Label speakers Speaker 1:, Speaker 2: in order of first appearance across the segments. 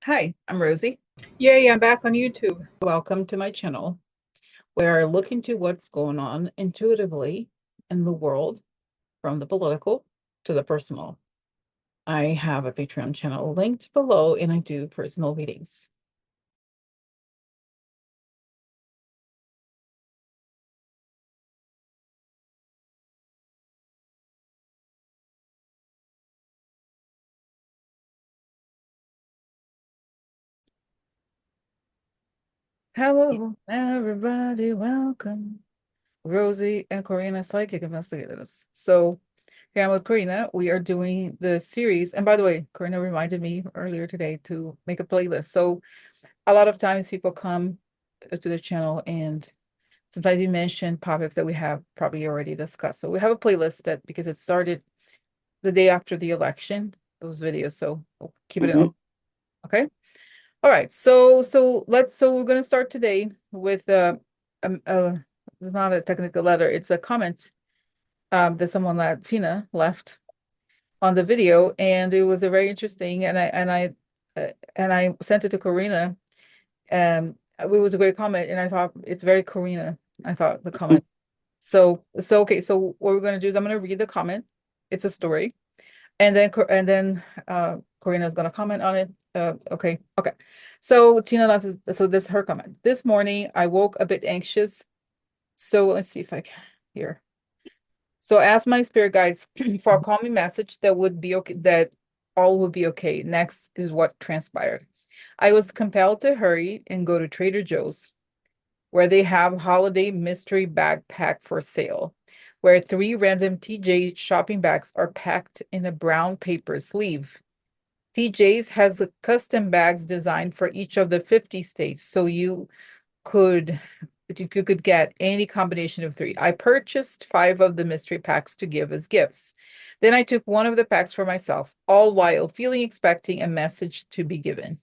Speaker 1: Hi, I'm Rosie.
Speaker 2: Yay, I'm back on YouTube.
Speaker 1: Welcome to my channel. We're looking to what's going on intuitively in the world, from the political to the personal. I have a Patreon channel linked below, and I do personal readings. Hello, everybody. Welcome. Rosie and Corina, psychic investigators. So here I'm with Corina. We are doing the series. And by the way, Corina reminded me earlier today to make a playlist. So a lot of times people come to the channel and sometimes you mention topics that we have probably already discussed. So we have a playlist that, because it started the day after the election, those videos. So we'll keep it in. Okay. All right. So we're going to start today with it's not a technical letter. It's a comment that someone Tina left on the video, and it was a very interesting. And I sent it to Corina. It was a great comment, and I thought it's very Corina. I thought the comment. Okay. So what we're going to do is I'm going to read the comment. It's a story, and then Corina is going to comment on it. Okay. So Tina, so this is her comment. This morning I woke a bit anxious. So let's see if I can here. So I asked my spirit guides for a calming message that would be okay, that all would be okay. Next is what transpired. I was compelled to hurry and go to Trader Joe's, where they have holiday mystery backpack for sale, where 3 random TJ shopping bags are packed in a brown paper sleeve. TJ's has custom bags designed for each of the 50 states, so could you could get any combination of 3. I purchased 5 of the mystery packs to give as gifts. Then I took one of the packs for myself, all while expecting a message to be given.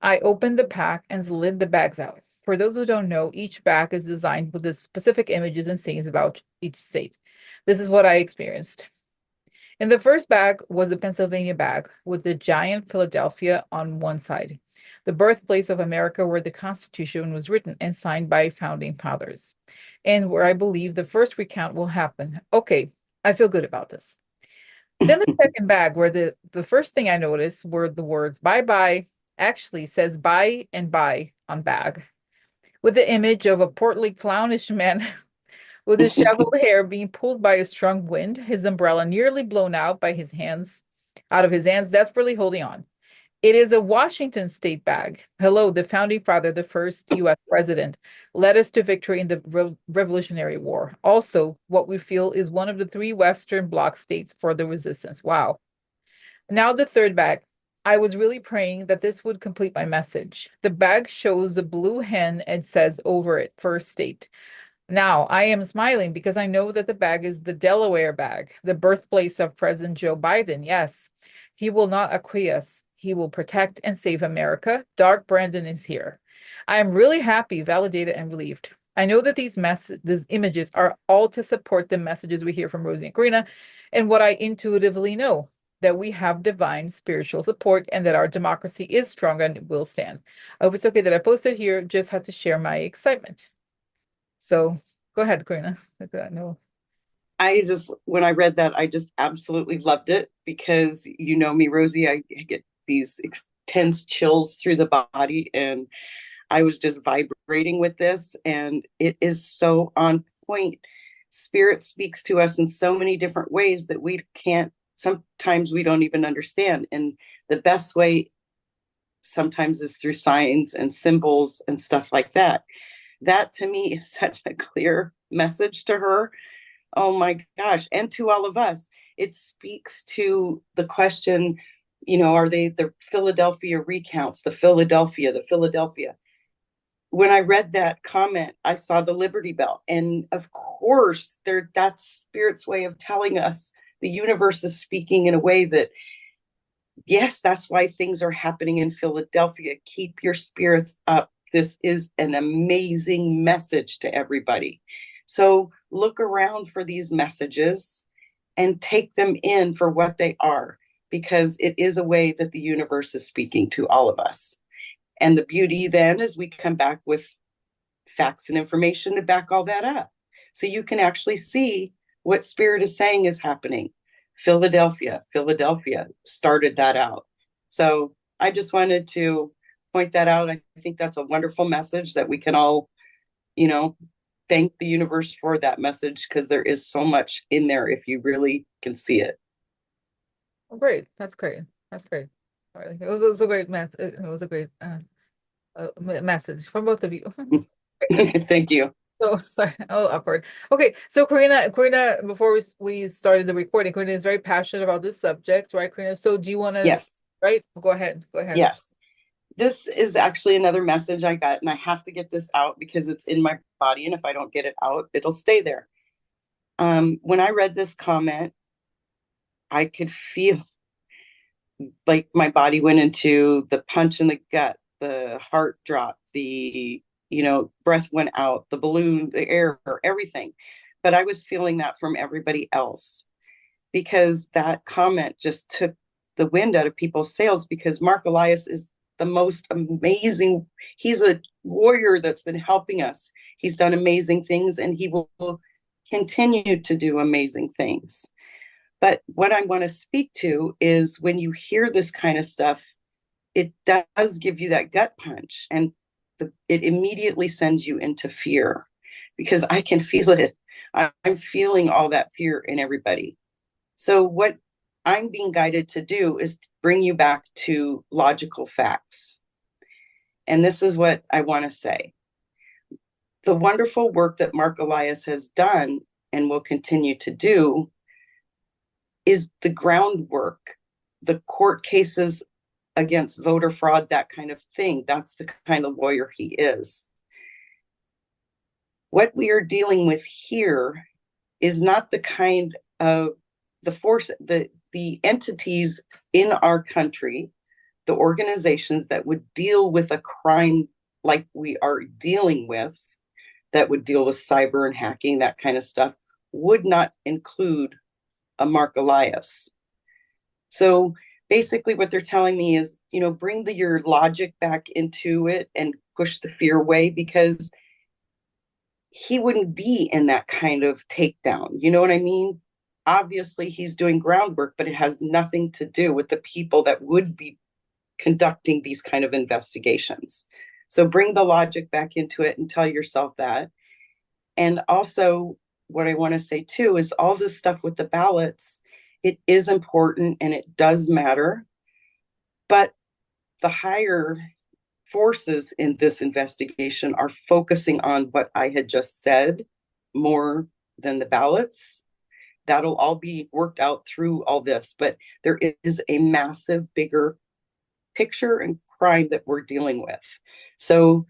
Speaker 1: I opened the pack and slid the bags out. For those who don't know, each bag is designed with the specific images and sayings about each state. This is what I experienced. In the first bag was the Pennsylvania bag with the giant Philadelphia on one side, the birthplace of America, where the Constitution was written and signed by founding fathers, and where I believe the first recount will happen. Okay, I feel good about this. Then the second bag, where the first thing I noticed were the words bye bye, actually says bye and bye on bag, with the image of a portly, clownish man with his shoveled hair being pulled by a strong wind, his umbrella nearly blown out of his hands, desperately holding on. It is a Washington state bag. Hello, the founding father, the first U.S. president, led us to victory in the Revolutionary War. Also, what we feel is one of the 3 Western Bloc states for the resistance. Wow. Now the third bag. I was really praying that this would complete my message. The bag shows a blue hen and says over it, first state. Now, I am smiling because I know that the bag is the Delaware bag, the birthplace of President Joe Biden. Yes, he will not acquiesce. He will protect and save America. Dark Brandon is here. I am really happy, validated, and relieved. I know that these images are all to support the messages we hear from Rosie and Corina, and what I intuitively know, that we have divine spiritual support and that our democracy is strong and will stand. I hope it's okay that I posted here. Just had to share my excitement. So go ahead, Corina. No.
Speaker 3: When I read that, I just absolutely loved it because you know me, Rosie, I get these intense chills through the body, and I was just vibrating with this, and it is so on point. Spirit speaks to us in so many different ways that sometimes we don't even understand. And the best way sometimes is through signs and symbols and stuff like that. That to me is such a clear message to her. Oh my gosh. And to all of us, it speaks to the question, are they the Philadelphia recounts, the Philadelphia? When I read that comment, I saw the Liberty Bell. And of course, that's Spirit's way of telling us the universe is speaking in a way that, yes, that's why things are happening in Philadelphia. Keep your spirits up. This is an amazing message to everybody. So look around for these messages and take them in for what they are. because it is a way that the universe is speaking to all of us. And the beauty then is we come back with facts and information to back all that up. So you can actually see what spirit is saying is happening. Philadelphia started that out. So I just wanted to point that out. I think that's a wonderful message that we can all, thank the universe for that message, because there is so much in there if you really can see it.
Speaker 1: Oh, great. That's great. That's great. All right. It was a great message from both of you.
Speaker 3: Thank you.
Speaker 1: So sorry. Oh, awkward. Okay. So Corina, before we started the recording, Corina is very passionate about this subject, right, Corina? So do you want to,
Speaker 3: Yes.
Speaker 1: right? Go ahead.
Speaker 3: Yes. This is actually another message I got, and I have to get this out because it's in my body. And if I don't get it out, it'll stay there. When I read this comment, I could feel like my body went into the punch in the gut, the heart dropped, the breath went out, the balloon, the air, everything. But I was feeling that from everybody else, because that comment just took the wind out of people's sails, because Marc Elias is the most amazing. He's a warrior that's been helping us. He's done amazing things, and he will continue to do amazing things. But what I want to speak to is, when you hear this kind of stuff, it does give you that gut punch, and it immediately sends you into fear, because I can feel it. I'm feeling all that fear in everybody. So what I'm being guided to do is bring you back to logical facts. And this is what I want to say. The wonderful work that Marc Elias has done and will continue to do is the groundwork, the court cases against voter fraud, that kind of thing. That's the kind of lawyer he is. What we are dealing with here is not the kind of the entities in our country, the organizations that would deal with a crime like we are dealing with, that would deal with cyber and hacking, that kind of stuff, would not include a Marc Elias. So basically what they're telling me is, bring your logic back into it and push the fear away, because he wouldn't be in that kind of takedown. You know what I mean? Obviously, he's doing groundwork, but it has nothing to do with the people that would be conducting these kind of investigations. So bring the logic back into it and tell yourself that. And also, what I want to say too is, all this stuff with the ballots, it is important and it does matter. But the higher forces in this investigation are focusing on what I had just said more than the ballots. That'll all be worked out through all this, but there is a massive, bigger picture and crime that we're dealing with. So,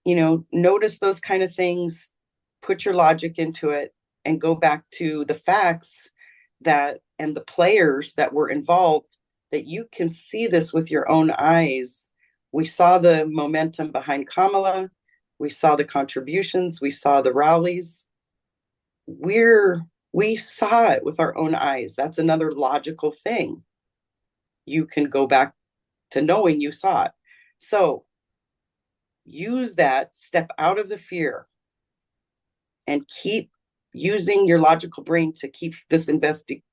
Speaker 3: notice those kind of things, put your logic into it, and go back to the facts and the players that were involved, that you can see this with your own eyes. We saw the momentum behind Kamala. We saw the contributions. We saw the rallies. We saw it with our own eyes. That's another logical thing. You can go back to knowing you saw it. So use that, step out of the fear, and keep using your logical brain to keep this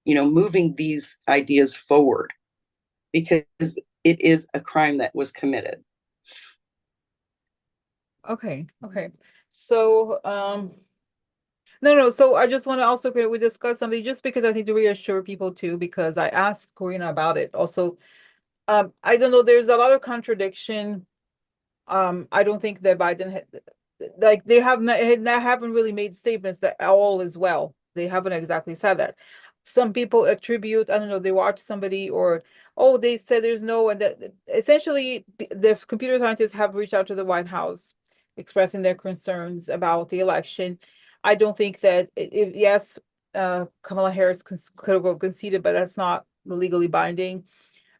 Speaker 3: moving these ideas forward, because it is a crime that was committed.
Speaker 1: Okay. So no. So I just want to also, we discuss something, just because I think to reassure people too, because I asked Corina about it also. I don't know, there's a lot of contradiction. I don't think that Biden they haven't really made statements that all is well. They haven't exactly said that. Some people attribute, I don't know, they watch somebody, or they said there's no, and that essentially the computer scientists have reached out to the White House expressing their concerns about the election. I don't think that yes, Kamala Harris could have conceded, but that's not legally binding.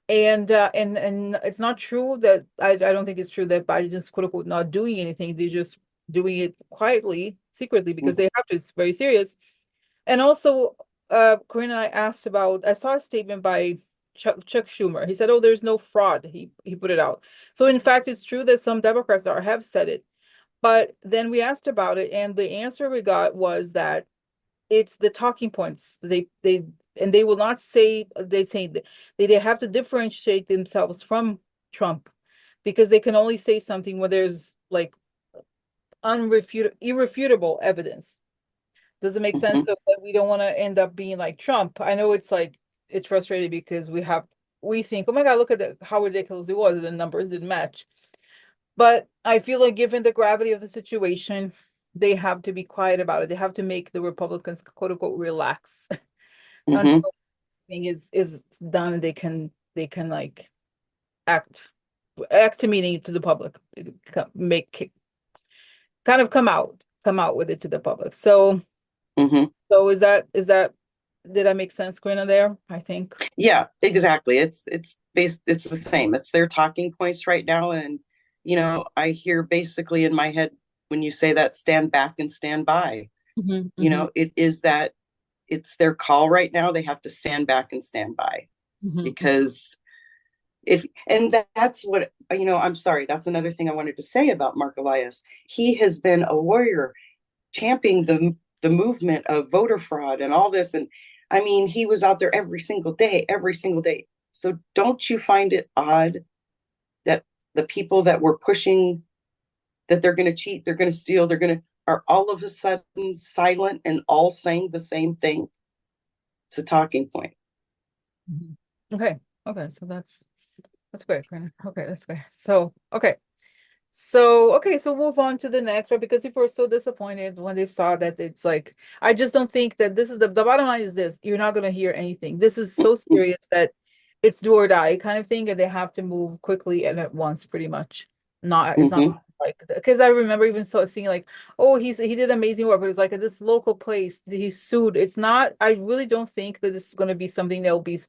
Speaker 1: And it's not true that I don't think it's true that Biden's quote unquote not doing anything. They're just doing it quietly, secretly, because they have to. It's very serious. And also, Corinne and I asked about, I saw a statement by Chuck Schumer. He said, "Oh, there's no fraud." He put it out. So in fact, it's true that some Democrats have said it. But then we asked about it, and the answer we got was that it's the talking points. They will not say, they say they have to differentiate themselves from Trump, because they can only say something when there's like irrefutable evidence. Does it make sense?
Speaker 3: Mhm.
Speaker 1: So that we don't want to end up being like Trump. I know it's like it's frustrating because we think, oh my God, look at how ridiculous it was. The numbers didn't match. But I feel like given the gravity of the situation, they have to be quiet about it. They have to make the Republicans, quote unquote, relax
Speaker 3: Mhm.
Speaker 1: until thing is done. They can like act act, meaning to the public, make kind of come out with it to the public.
Speaker 3: Mhm.
Speaker 1: So is that did I make sense, Grina, there? I think.
Speaker 3: Yeah, exactly. It's the same. It's their talking points right now, and I hear basically in my head when you say that, stand back and stand by.
Speaker 1: Hmm, hmm,
Speaker 3: It is that it's their call right now. They have to stand back and stand by,
Speaker 1: hmm.
Speaker 3: because if and that's what I'm sorry, that's another thing I wanted to say about Marc Elias. He has been a warrior championing the movement of voter fraud and all this, and I mean, he was out there every single day. So don't you find it odd that the people that were pushing that they're going to cheat, they're going to steal, they're going to are all of a sudden silent and all saying the same thing? It's a talking point.
Speaker 1: Hmm. Okay. Okay. So that's great, Grina. Okay, that's great. So move on to the next one, because people are so disappointed when they saw that it's like, I just don't think that this is the bottom line is this. You're not going to hear anything. This is so serious that it's do or die kind of thing, and they have to move quickly and at once, pretty much. It's not
Speaker 3: Mm-hmm.
Speaker 1: like, because I remember even seeing like, oh, he did amazing work, but it's like at this local place he sued. It's not, I really don't think that this is going to be something that will be,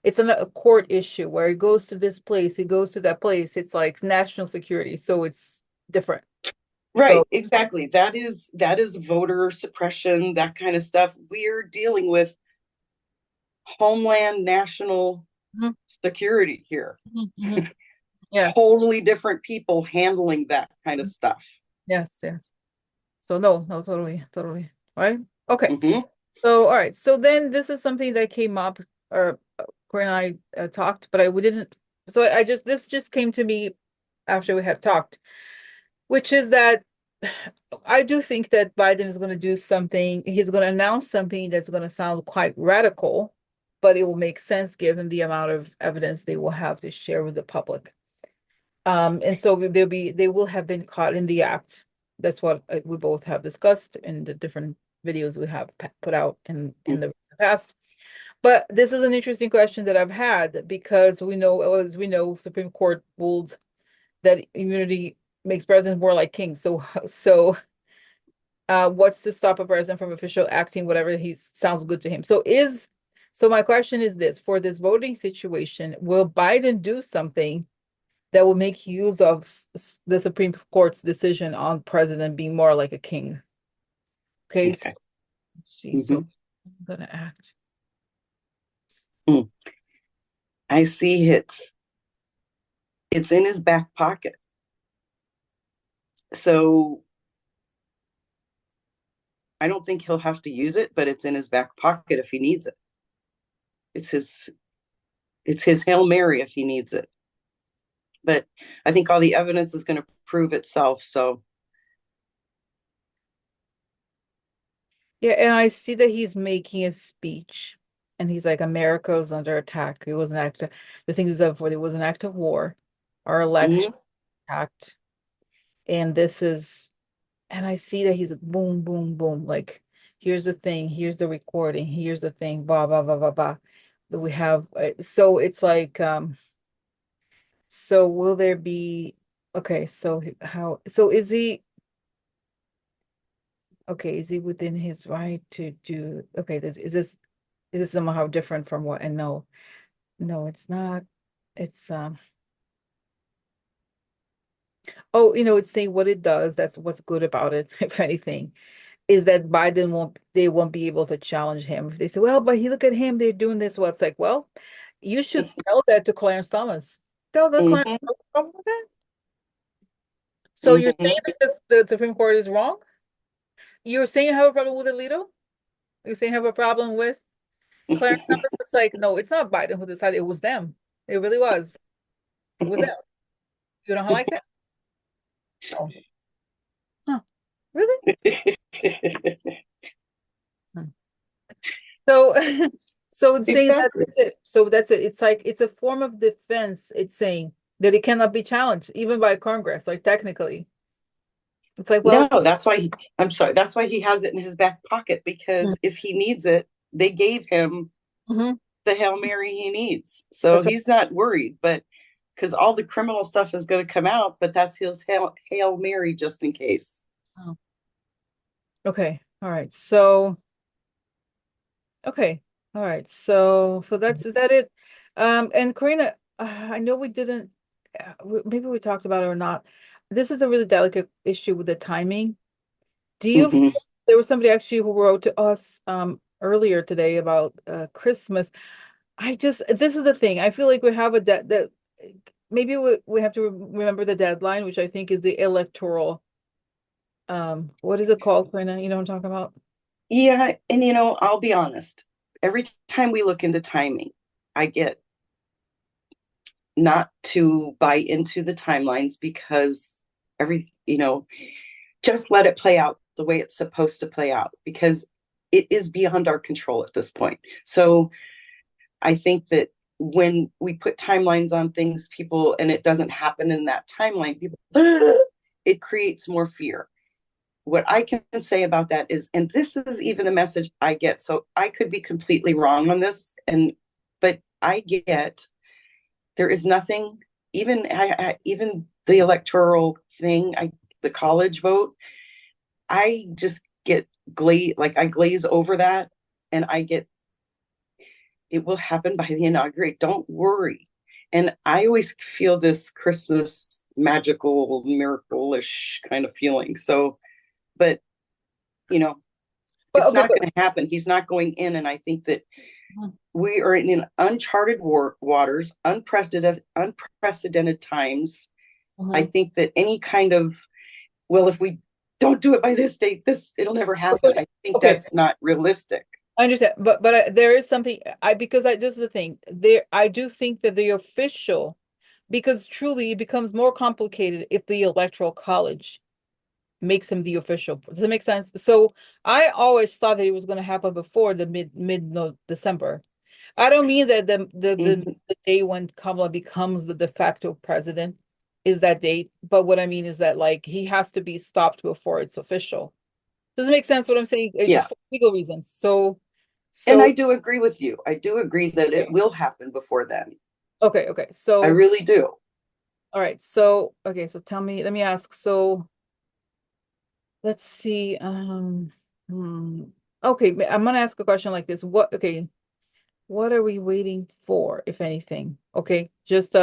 Speaker 1: it's a court issue where it goes to this place, it goes to that place. It's like national security, so it's different. So
Speaker 3: Right, exactly. That is voter suppression, that kind of stuff. We're dealing with homeland national
Speaker 1: mhm,
Speaker 3: security here.
Speaker 1: mhm, mhm. Yes,
Speaker 3: Totally different people handling that kind of stuff.
Speaker 1: yes, yes. So no, no, totally, totally. Right? Okay.
Speaker 3: Mm-hmm.
Speaker 1: So all right. So then this is something that came up, or Corey and I talked, but we didn't. So I just this just came to me after we had talked, which is that I do think that Biden is going to do something. He's going to announce something that's going to sound quite radical, but it will make sense given the amount of evidence they will have to share with the public. And so they will have been caught in the act. That's what we both have discussed in the different videos we have put out in the past. But this is an interesting question that I've had, because as we know, Supreme Court ruled that immunity makes presidents more like kings. So what's to stop a president from official acting whatever he sounds good to him? So my question is this: for this voting situation, will Biden do something that will make use of the Supreme Court's decision on president being more like a king? Okay, so
Speaker 3: Okay.
Speaker 1: let's see. So
Speaker 3: Mm-hmm.
Speaker 1: I'm gonna act.
Speaker 3: Mm. I see it's in his back pocket. So I don't think he'll have to use it, but it's in his back pocket if he needs it. It's his it's his Hail Mary if he needs it. But I think all the evidence is going to prove itself. So
Speaker 1: Yeah, and I see that he's making a speech, and he's like, America was under attack. It was an act of, the thing is that it was an act of war. Our election
Speaker 3: mhm.
Speaker 1: act, and this is, and I see that he's like, boom, boom, boom. Like, here's the thing, here's the recording, here's the thing, blah, blah, blah, blah, blah. That we have. So it's like, so will there be, okay, so so is he within his right to do, okay, is this somehow different from what, and no, no, it's not. It's, oh, it's saying what it does. That's what's good about it, if anything. is that they won't be able to challenge him. If they say, well, but look at him, they're doing this. Well, it's like, well, you should tell that to Clarence Thomas. Tell the Clarence,
Speaker 3: Mhm.
Speaker 1: no problem with that. So you're saying
Speaker 3: Mhm.
Speaker 1: that the Supreme Court is wrong? You're saying you have a problem with Alito? You're saying you have a problem with Clarence Thomas? It's like, no, it's not Biden who decided. It was them. It really was. It was them. You don't like that? No. Huh. Really? Hmm. So, so it's saying that
Speaker 3: Exactly.
Speaker 1: that's it. So that's it. It's like it's a form of defense. It's saying that it cannot be challenged, even by Congress, like technically. It's like, well,
Speaker 3: No, that's why I'm sorry. That's why he has it in his back pocket, because if he needs it, they gave him
Speaker 1: mm-hmm.
Speaker 3: the Hail Mary he needs. So
Speaker 1: That's right.
Speaker 3: he's not worried, but because all the criminal stuff is going to come out, but that's his Hail Mary just in case.
Speaker 1: Oh. Okay. All right. So, okay. All right. So that's is that it? And Karina, I know we didn't, maybe we talked about it or not. This is a really delicate issue with the timing. Do you
Speaker 3: Mm-hmm.
Speaker 1: feel there was somebody actually who wrote to us earlier today about Christmas? This is the thing. I feel like we have a that maybe we have to remember the deadline, which I think is the electoral what is it called, Karina? You know what I'm talking about?
Speaker 3: Yeah, and I'll be honest. Every time we look into timing, I get not to buy into the timelines because just let it play out the way it's supposed to play out, because it is beyond our control at this point. So I think that when we put timelines on things, people, and it doesn't happen in that timeline, people, it creates more fear. What I can say about that is, and this is even the message I get, so I could be completely wrong on this, but I get there is nothing, even the electoral thing, the college vote, I just get I glaze over that, and I get it will happen by the inaugurate. Don't worry. And I always feel this Christmas magical, miracle-ish kind of feeling. So, but you know,
Speaker 1: But
Speaker 3: it's
Speaker 1: okay,
Speaker 3: not
Speaker 1: but
Speaker 3: going to happen. He's not going in, and I think that
Speaker 1: mhm,
Speaker 3: we are in uncharted waters, unprecedented times. I
Speaker 1: mhm.
Speaker 3: think that any kind of, well, if we don't do it by this date, it'll never happen.
Speaker 1: Okay,
Speaker 3: I think
Speaker 1: okay,
Speaker 3: that's not realistic.
Speaker 1: I understand, but there is something I because I just the thing there I do think that the official because truly it becomes more complicated if the electoral college makes him the official. Does it make sense? So I always thought that it was going to happen before the mid no, December. I don't mean that
Speaker 3: Mm-hmm.
Speaker 1: the day when Kamala becomes the de facto president is that date, but what I mean is that like he has to be stopped before it's official. Does it make sense what I'm saying? It's just
Speaker 3: Yeah.
Speaker 1: for legal reasons. So
Speaker 3: And I
Speaker 1: so
Speaker 3: do agree with you. I do agree that it
Speaker 1: okay,
Speaker 3: will happen before then.
Speaker 1: okay.
Speaker 3: I
Speaker 1: So
Speaker 3: really do.
Speaker 1: all right. So okay, so tell me, let me ask. So let's see. Okay, I'm gonna ask a question like this. What are we waiting for, if anything? Okay, just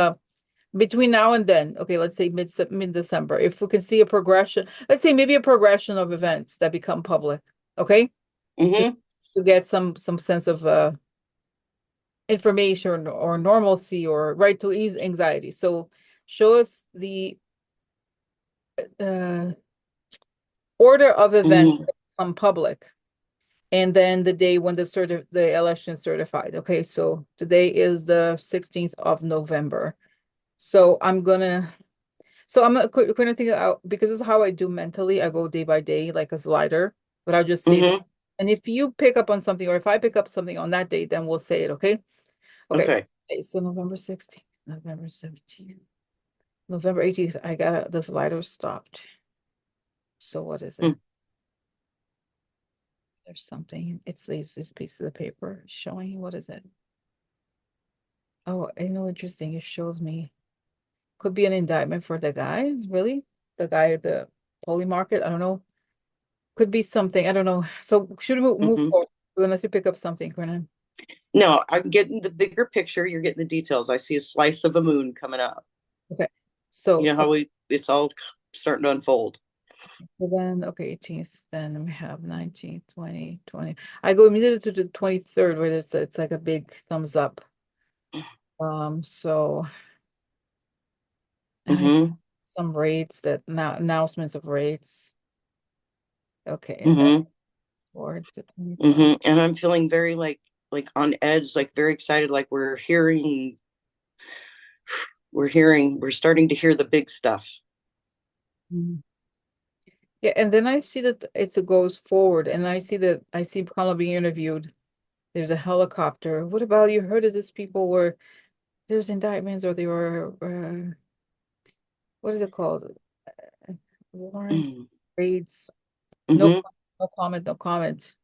Speaker 1: between now and then, okay, let's say mid December, if we can see a progression, let's say maybe a progression of events that become public, okay, just
Speaker 3: Mm-hmm.
Speaker 1: to get some sense of information or normalcy or right to ease anxiety. So show us the uh, order of events
Speaker 3: Mm-hmm.
Speaker 1: that become public, and then the day when the election is certified. Okay, so today is the 16th of November. So I'm gonna think out because this is how I do mentally. I go day by day like a slider, but I'll just say that.
Speaker 3: Mm-hmm.
Speaker 1: And if you pick up on something, or if I pick up something on that day, then we'll say it, okay? Okay.
Speaker 3: Okay.
Speaker 1: So November 16th, November 17th, November 18th, the slider stopped. So what is it?
Speaker 3: Mm.
Speaker 1: There's something. It's this piece of the paper showing what is it? Oh, I know, interesting. It shows me could be an indictment for the guy, really? The guy at the Polymarket. I don't know. Could be something. I don't know. So should we move
Speaker 3: Mm-hmm.
Speaker 1: forward unless you pick up something, Corinne?
Speaker 3: No, I'm getting the bigger picture. You're getting the details. I see a slice of a moon coming up.
Speaker 1: Okay.
Speaker 3: You
Speaker 1: So
Speaker 3: know how it's all starting to unfold.
Speaker 1: So then, okay, 18th, then we have 19th, 20, 20. I go immediately to the 23rd where it's like a big thumbs up. So I have
Speaker 3: Mm-hmm.
Speaker 1: some rates that now announcements of rates. Okay, and then
Speaker 3: Mm-hmm.
Speaker 1: for the 25.
Speaker 3: Mm-hmm. And I'm feeling very like on edge, like very excited, like we're starting to hear the big stuff.
Speaker 1: Mhm. Yeah, and then I see that it goes forward, and I see Kamala being interviewed. There's a helicopter. What about you heard of this people were there's indictments or they were what is it called? Warrants,
Speaker 3: Mm-hmm.
Speaker 1: raids. No,
Speaker 3: Mm-hmm.
Speaker 1: no comment, no comment.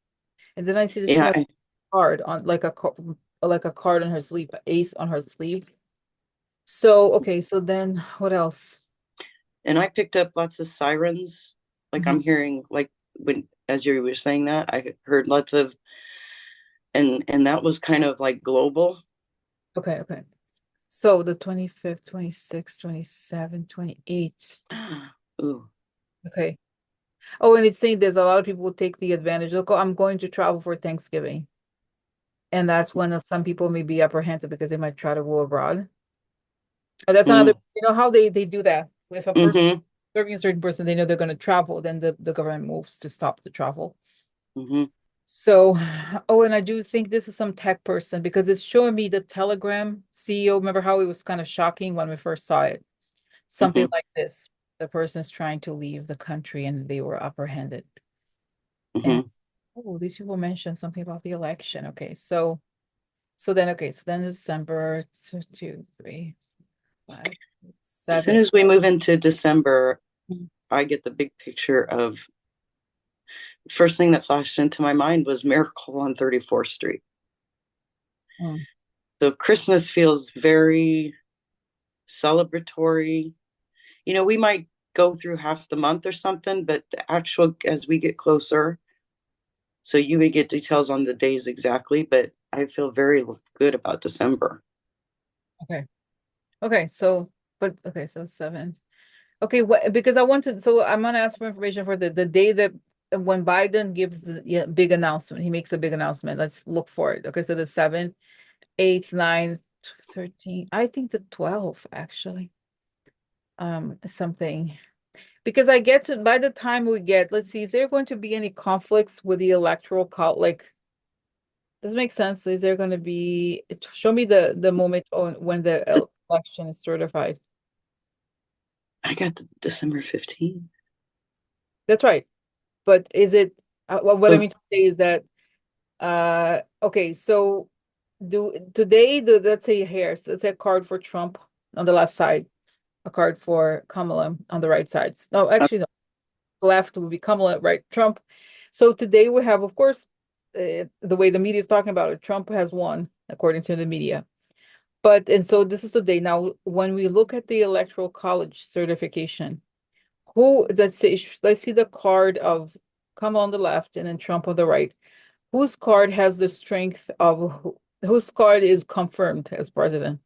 Speaker 1: And then I see that she
Speaker 3: Yeah,
Speaker 1: has a card on like a card on her sleeve, ace on her sleeve. So okay, so then what else?
Speaker 3: and I picked up lots of sirens. Like
Speaker 1: Mhm.
Speaker 3: I'm hearing like when as you were saying that, I heard lots of and that was kind of like global.
Speaker 1: Okay, okay. So the 25th, 26th, 27th, 28th.
Speaker 3: Ooh.
Speaker 1: Okay. Oh, and it's saying there's a lot of people who take the advantage. Look, oh, I'm going to travel for Thanksgiving. And that's when some people may be apprehensive because they might try to go abroad. Oh, that's another,
Speaker 3: Mm.
Speaker 1: you know how they do that. If a person
Speaker 3: Mm-hmm.
Speaker 1: serving a certain person, they know they're going to travel, then the government moves to stop the travel.
Speaker 3: Mm-hmm.
Speaker 1: So, oh, and I do think this is some tech person because it's showing me the Telegram CEO. Remember how it was kind of shocking when we first saw it? Something
Speaker 3: Mm-hmm.
Speaker 1: like this. The person's trying to leave the country and they were apprehended. And
Speaker 3: Mm-hmm.
Speaker 1: oh, these people mentioned something about the election. So then December two, three, five,
Speaker 3: As soon
Speaker 1: 7.
Speaker 3: as we move into December,
Speaker 1: Mm,
Speaker 3: I get the big picture of first thing that flashed into my mind was Miracle on 34th Street.
Speaker 1: mm.
Speaker 3: So Christmas feels very celebratory. You know, we might go through half the month or something, but the actual as we get closer, so you may get details on the days exactly, but I feel very good about December.
Speaker 1: Okay. Okay. So 7. Okay, what because I wanted so I'm gonna ask for information for the day that when Biden gives the big announcement, he makes a big announcement. Let's look for it. Okay, so the 7th, 8th, 9th, 13. I think the 12th actually. Something because I get to by the time we get, let's see, is there going to be any conflicts with the electoral call? Like, does it make sense? Is there going to be show me the moment on when the election is certified?
Speaker 3: I got the December 15th.
Speaker 1: That's right. But is it what I
Speaker 3: Oh,
Speaker 1: mean to say is that okay, so do today the let's say here, so let's say a card for Trump on the left side, a card for Kamala on the right side. No, actually no. Left will be Kamala, right? Trump. So today we have, of course, the way the media is talking about it, Trump has won, according to the media. But and so this is today. Now, when we look at the electoral college certification, who let's see the card of Kamala on the left and then Trump on the right. Whose card has the strength of whose card is confirmed as president?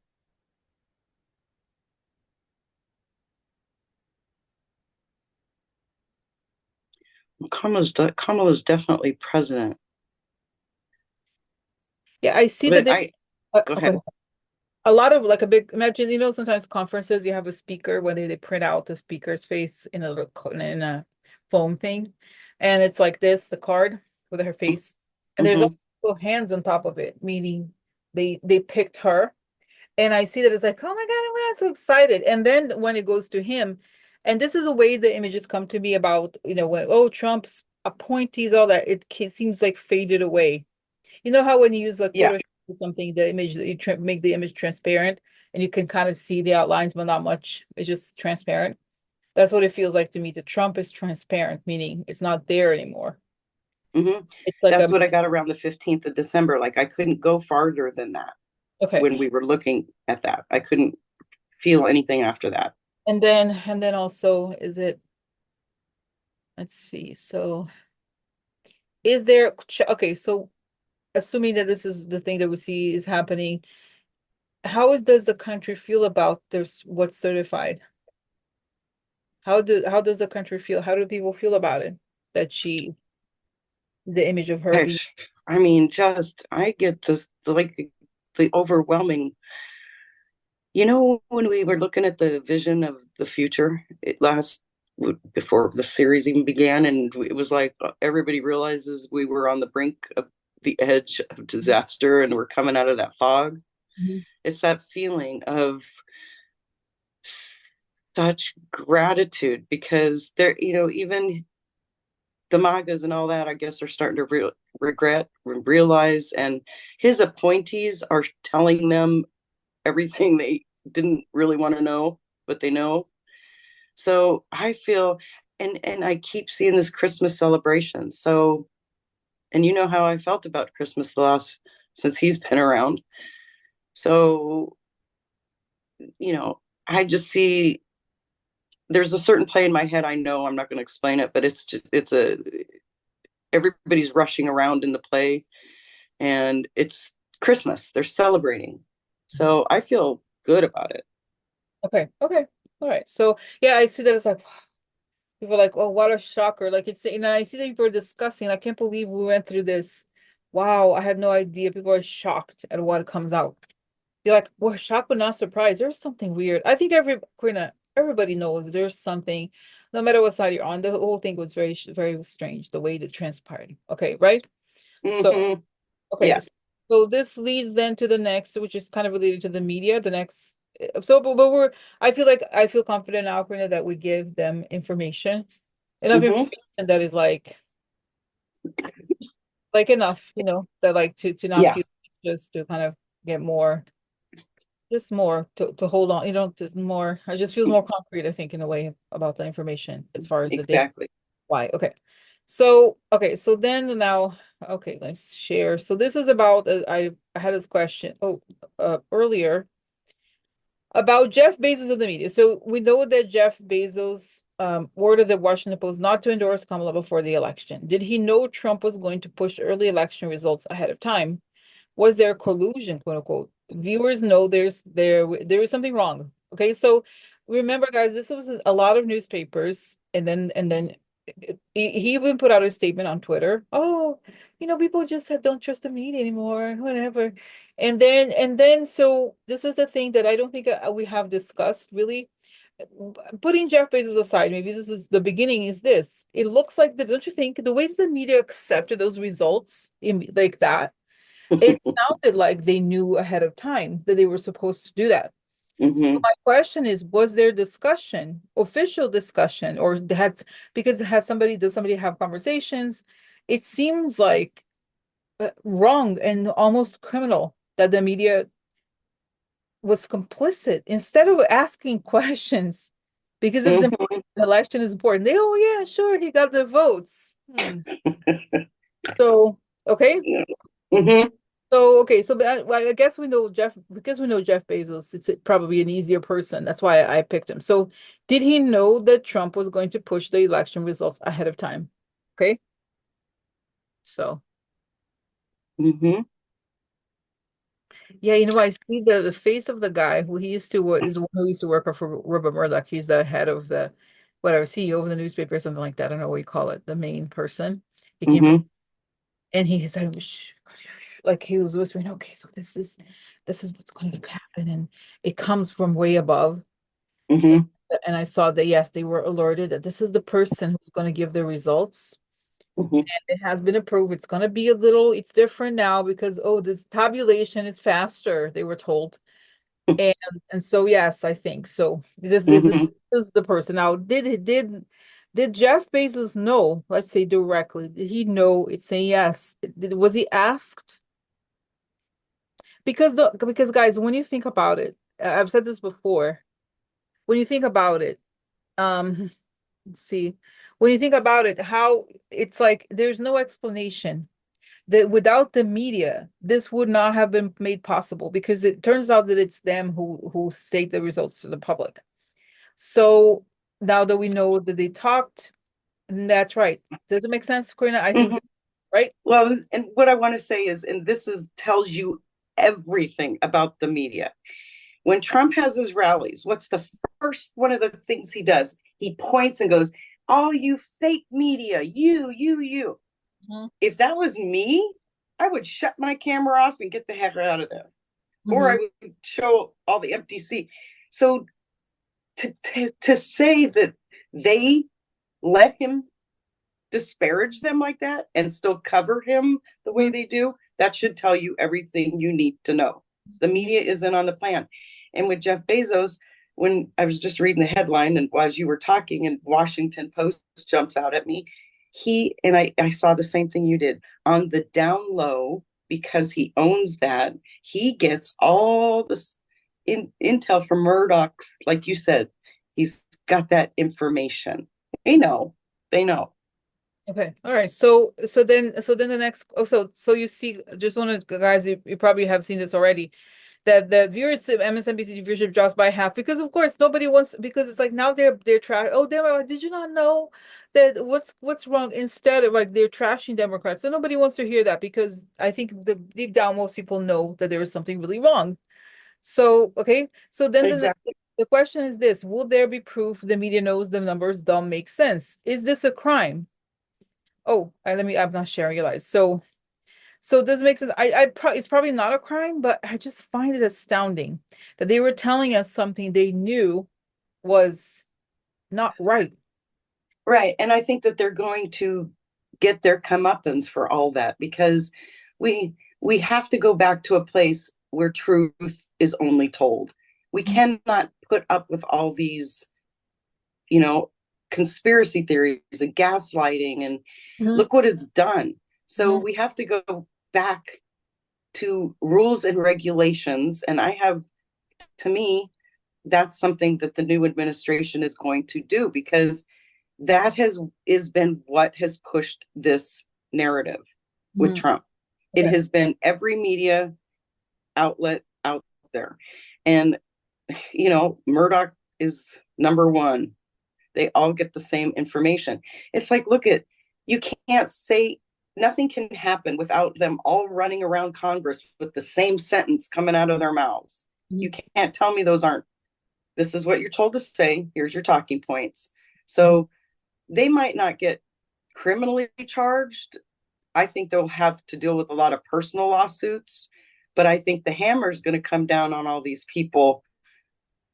Speaker 3: Kamala's definitely president,
Speaker 1: Yeah, I see that
Speaker 3: but
Speaker 1: there.
Speaker 3: I go
Speaker 1: Okay,
Speaker 3: ahead.
Speaker 1: a lot of like a big imagine, sometimes conferences you have a speaker when they print out the speaker's face in in a foam thing, and it's like this, the card with her face, and there's
Speaker 3: Mm-hmm.
Speaker 1: also hands on top of it, meaning they picked her. And I see that it's like, oh my God, I'm so excited. And then when it goes to him, and this is the way the images come to me about, when, oh, Trump's appointees, all that, seems like faded away. You know how when you use like
Speaker 3: Yeah.
Speaker 1: Photoshop or something, the image, you make the image transparent and you can kind of see the outlines, but not much. It's just transparent. That's what it feels like to me. The Trump is transparent, meaning it's not there anymore.
Speaker 3: Mm-hmm.
Speaker 1: It's like
Speaker 3: That's
Speaker 1: a,
Speaker 3: what I got around the 15th of December. Like I couldn't go farther than that
Speaker 1: okay.
Speaker 3: when we were looking at that. I couldn't feel anything after that.
Speaker 1: And then also, let's see. So is there, okay, so assuming that this is the thing that we see is happening, does the country feel about this, what's certified? How does the country feel? How do people feel about it? That the image of her being.
Speaker 3: I mean, just I get this like the overwhelming. When we were looking at the vision of the future, before the series even began, and it was like everybody realizes we were on the brink of the edge of disaster, and we're coming out of that fog.
Speaker 1: Mhm.
Speaker 3: It's that feeling of such gratitude because even the MAGAs and all that, I guess, are starting to regret, realize, and his appointees are telling them everything they didn't really want to know, but they know. So I feel, and I keep seeing this Christmas celebration. So, and you know how I felt about Christmas since he's been around. So, I just see there's a certain play in my head. I know I'm not going to explain it, but everybody's rushing around in the play, and it's Christmas. They're celebrating. So I feel good about it.
Speaker 1: Okay. Okay. All right. So yeah, I see that it's like people are like, oh, what a shocker. Like I see that people are discussing. I can't believe we went through this. Wow, I had no idea. People are shocked at what comes out. You're like, we're shocked but not surprised. There's something weird. I think Corina, everybody knows there's something, no matter what side you're on. The whole thing was very strange, the way it transpired. Okay, right? So,
Speaker 3: Mm-hmm.
Speaker 1: okay,
Speaker 3: Yeah.
Speaker 1: so this leads then to the next, which is kind of related to the media. The next, I feel confident now, Corina, that we give them enough
Speaker 3: Mm-hmm.
Speaker 1: information that is like enough, that like to not
Speaker 3: Yeah.
Speaker 1: feel just to kind of get more just more to hold on, more. It just feels more concrete, I think, in a way about the information as far as the data.
Speaker 3: Exactly.
Speaker 1: Why? Okay. So then now, okay, let's share. So this is about I had this question earlier about Jeff Bezos of the media. So we know that Jeff Bezos ordered the Washington Post not to endorse Kamala before the election. Did he know Trump was going to push early election results ahead of time? Was there collusion, quote unquote? Viewers know there is something wrong. Okay, so remember, guys, this was a lot of newspapers, and then he even put out a statement on Twitter. Oh, people just don't trust the media anymore, whatever. And then, so this is the thing that I don't think we have discussed really. Putting Jeff Bezos aside, maybe this is the beginning. Is this? It looks like don't you think the way the media accepted those results like that? It sounded like they knew ahead of time that they were supposed to do that. So
Speaker 3: Mm-hmm.
Speaker 1: my question is, was there discussion, official discussion, did somebody have conversations? It seems like wrong and almost criminal that the media was complicit instead of asking questions because it's
Speaker 3: Mm-hmm.
Speaker 1: important. The election is important. Oh yeah, sure, he got the votes. So okay,
Speaker 3: Mm-hmm.
Speaker 1: So okay, so well, I guess we know Jeff because we know Jeff Bezos. It's probably an easier person. That's why I picked him. So did he know that Trump was going to push the election results ahead of time? Okay, so
Speaker 3: Mm-hmm.
Speaker 1: yeah, I see the face of the guy who he used to work is the one who used to work for Robert Murdoch. He's the head of the whatever CEO of the newspaper or something like that. I don't know what you call it, the main person. He came from,
Speaker 3: Mm-hmm.
Speaker 1: and he said, "Shh," like he was whispering, okay, so this is what's going to happen, and it comes from way above.
Speaker 3: Mm-hmm.
Speaker 1: And I saw that yes, they were alerted that this is the person who's going to give the results.
Speaker 3: Mm-hmm.
Speaker 1: It has been approved. It's going to be it's different now because this tabulation is faster, they were told. And and so yes, I think so. This
Speaker 3: Mm-hmm.
Speaker 1: is the person. Now, did Jeff Bezos know, let's say directly, did he know it's saying yes? Was he asked? Because guys, when you think about it, I've said this before. When you think about it, um see, when you think about it, how it's like there's no explanation that without the media, this would not have been made possible because it turns out that it's them who state the results to the public. So now that we know that they talked, that's right. Does it make sense, Corina? I think
Speaker 3: Mm-hmm.
Speaker 1: that, right?
Speaker 3: Well, and what I want to say is, and this is tells you everything about the media. When Trump has his rallies, what's the first one of the things he does, he points and goes, all you fake media, you.
Speaker 1: Mm-hmm.
Speaker 3: If that was me, I would shut my camera off and get the heck out of there.
Speaker 1: Mm-hmm.
Speaker 3: Or I would show all the empty seat. So to say that they let him disparage them like that and still cover him the way they do, that should tell you everything you need to know. The media isn't on the plan. And with Jeff Bezos, when I was just reading the headline and as you were talking and Washington Post jumps out at me, I saw the same thing you did on the down low, because he owns that, he gets all this intel from Murdoch's, like you said, he's got that information. They know.
Speaker 1: Okay. All right. So then the next, so you see, just want to, guys, you probably have seen this already, that the viewership, MSNBC viewership drops by half because of course nobody wants, because it's like now they're trying, oh, did you not know that what's wrong, instead of like they're trashing Democrats. So nobody wants to hear that, because I think deep down most people know that there is something really wrong. So okay, so then
Speaker 3: Exactly.
Speaker 1: the question is this: will there be proof the media knows the numbers don't make sense? Is this a crime? Oh, I'm not sharing your lies. So does it make sense? It's probably not a crime, but I just find it astounding that they were telling us something they knew was not right.
Speaker 3: Right. And I think that they're going to get their comeuppance for all that, because we we have to go back to a place where truth is only told. We cannot put up with all these, you know, conspiracy theories and gaslighting, and
Speaker 1: Mhm.
Speaker 3: look what it's done. So
Speaker 1: Mhm.
Speaker 3: we have to go back to rules and regulations. And to me, that's something that the new administration is going to do, because that has been what has pushed this narrative with
Speaker 1: Mhm.
Speaker 3: Trump. It
Speaker 1: Okay.
Speaker 3: has been every media outlet out there. And, Murdoch is number one. They all get the same information. It's like, you can't say, nothing can happen without them all running around Congress with the same sentence coming out of their mouths. You
Speaker 1: Mhm.
Speaker 3: can't tell me this is what you're told to say. Here's your talking points.
Speaker 1: Mhm.
Speaker 3: So they might not get criminally charged. I think they'll have to deal with a lot of personal lawsuits, but I think the hammer is going to come down on all these people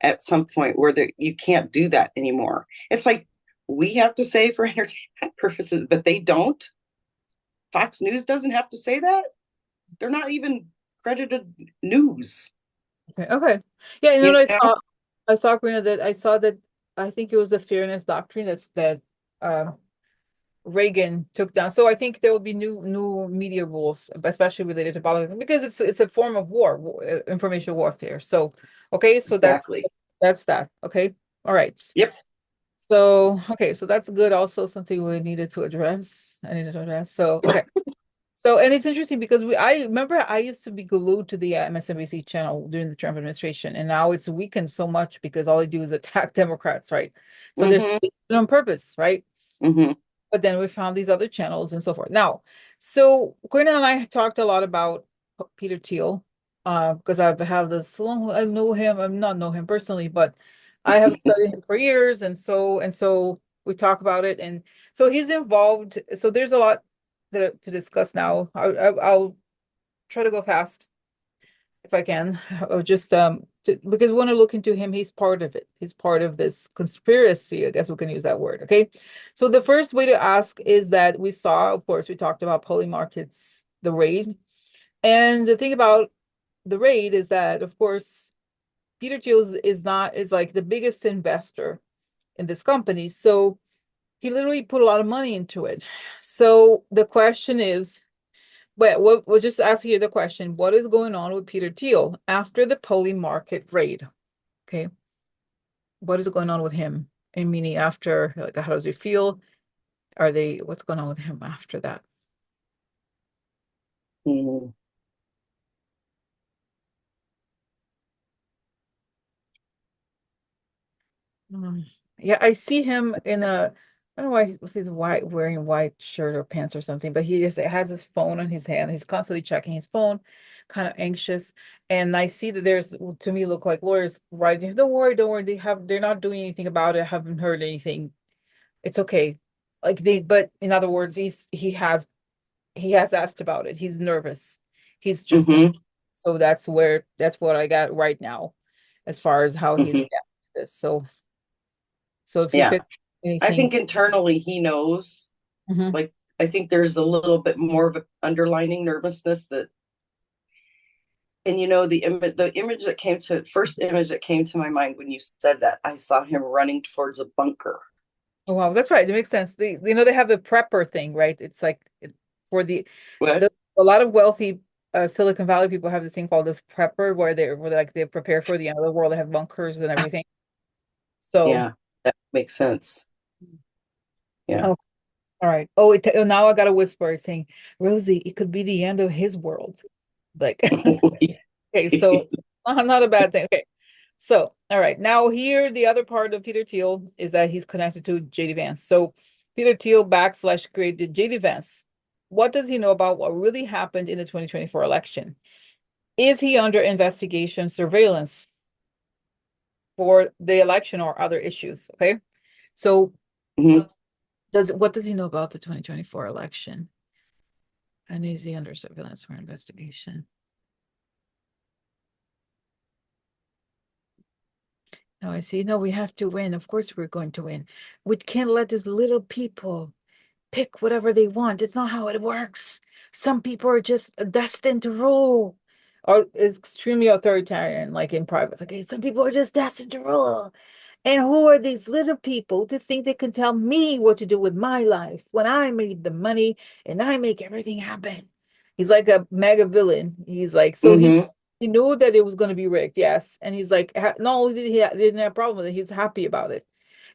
Speaker 3: at some point where you can't do that anymore. It's like we have to say for entertainment purposes, but they don't. Fox News doesn't have to say that. They're not even credited news.
Speaker 1: Okay. Okay. Yeah, you know
Speaker 3: You
Speaker 1: what
Speaker 3: know,
Speaker 1: I saw, Karina, that I saw that I think it was the fairness doctrine that uh Reagan took down. So I think there will be new media rules, especially related to politics, because it's a form of information warfare. So okay, so
Speaker 3: exactly.
Speaker 1: that's that. Okay. All right.
Speaker 3: Yep.
Speaker 1: So okay, so that's good. Also something we needed to address. I needed to address. So okay. So and it's interesting because I remember I used to be glued to the MSNBC channel during the Trump administration, and now it's weakened so much because all they do is attack Democrats, right? So there's
Speaker 3: Mm-hmm.
Speaker 1: on purpose, right?
Speaker 3: Mm-hmm.
Speaker 1: But then we found these other channels and so forth. Now, so Corina and I talked a lot about Peter Thiel, because I have this long, I know him, I'm not know him personally, but I have studied him for years, and so we talk about it, and so he's involved. So there's a lot to discuss now. I'll try to go fast if I can, or just because we want to look into him. He's part of it. He's part of this conspiracy. I guess we can use that word. Okay. So the first way to ask is that we saw, of course, we talked about Polymarket's the raid. And the thing about the raid is that, of course, Peter Thiel is like the biggest investor in this company. So he literally put a lot of money into it. So the question is, but we'll just ask you the question: what is going on with Peter Thiel after the Polymarket raid? Okay, what is going on with him? And meaning after, like, how does he feel? What's going on with him after that?
Speaker 3: Mm-hmm.
Speaker 1: Yeah, I see him in a I don't know why he's white, wearing white shirt or pants or something, but he just has his phone on his hand. He's constantly checking his phone, kind of anxious. And I see that there's, to me, look like lawyers writing, don't worry, don't worry. They're not doing anything about it. I haven't heard anything. It's okay. But in other words, he has asked about it. He's nervous. He's just nervous.
Speaker 3: Mm-hmm.
Speaker 1: So that's what I got right now, as far as how he's
Speaker 3: Mm-hmm.
Speaker 1: reacting to this. So if you
Speaker 3: Yeah.
Speaker 1: pick
Speaker 3: I
Speaker 1: anything.
Speaker 3: think internally he knows.
Speaker 1: Mhm.
Speaker 3: Like, I think there's a little bit more of an underlining nervousness that, and the first image that came to my mind when you said that, I saw him running towards a bunker.
Speaker 1: Oh, wow, that's right. It makes sense. They have the prepper thing, right? It's like for
Speaker 3: What?
Speaker 1: a lot of wealthy Silicon Valley people have this thing called this prepper, where they prepare for the end of the world. They have bunkers and everything. So,
Speaker 3: Yeah, that makes sense. Yeah.
Speaker 1: oh, all right. Now I got a whisper saying, Rosie, it could be the end of his world. Like, okay, so not a bad thing. Okay. So, all right. Now here, the other part of Peter Thiel is that he's connected to JDVance. So Peter Thiel created JDVance. What does he know about what really happened in the 2024 election? Is he under investigation, surveillance for the election or other issues? Okay. So
Speaker 3: Mhm.
Speaker 1: what does he know about the 2024 election? And is he under surveillance or investigation? No, I see. No, we have to win. Of course we're going to win. We can't let these little people pick whatever they want. It's not how it works. Some people are just destined to rule. Or is extremely authoritarian, like in private. Okay, some people are just destined to rule. And who are these little people to think they can tell me what to do with my life when I made the money and I make everything happen? He's like a mega villain. He's like, so
Speaker 3: Mhm.
Speaker 1: he knew that it was going to be rigged, yes. And he's like, not only didn't have a problem with it, he's happy about it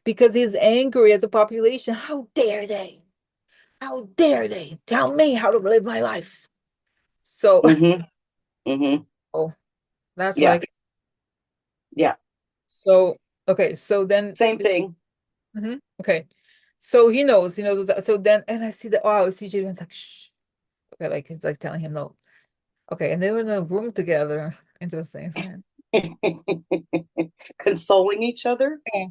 Speaker 1: because he's angry at the population. How dare they? How dare they tell me how to live my life? So,
Speaker 3: Mhm. Mhm.
Speaker 1: oh, that's what
Speaker 3: Yeah.
Speaker 1: I.
Speaker 3: Yeah.
Speaker 1: So, okay. So then,
Speaker 3: Same thing.
Speaker 1: okay. So he knows. So then, and I see that. Oh, CJ was like, shh. Okay, like he's like telling him no. Okay, and they were in a room together. Interesting.
Speaker 3: Consoling each other.
Speaker 1: Okay.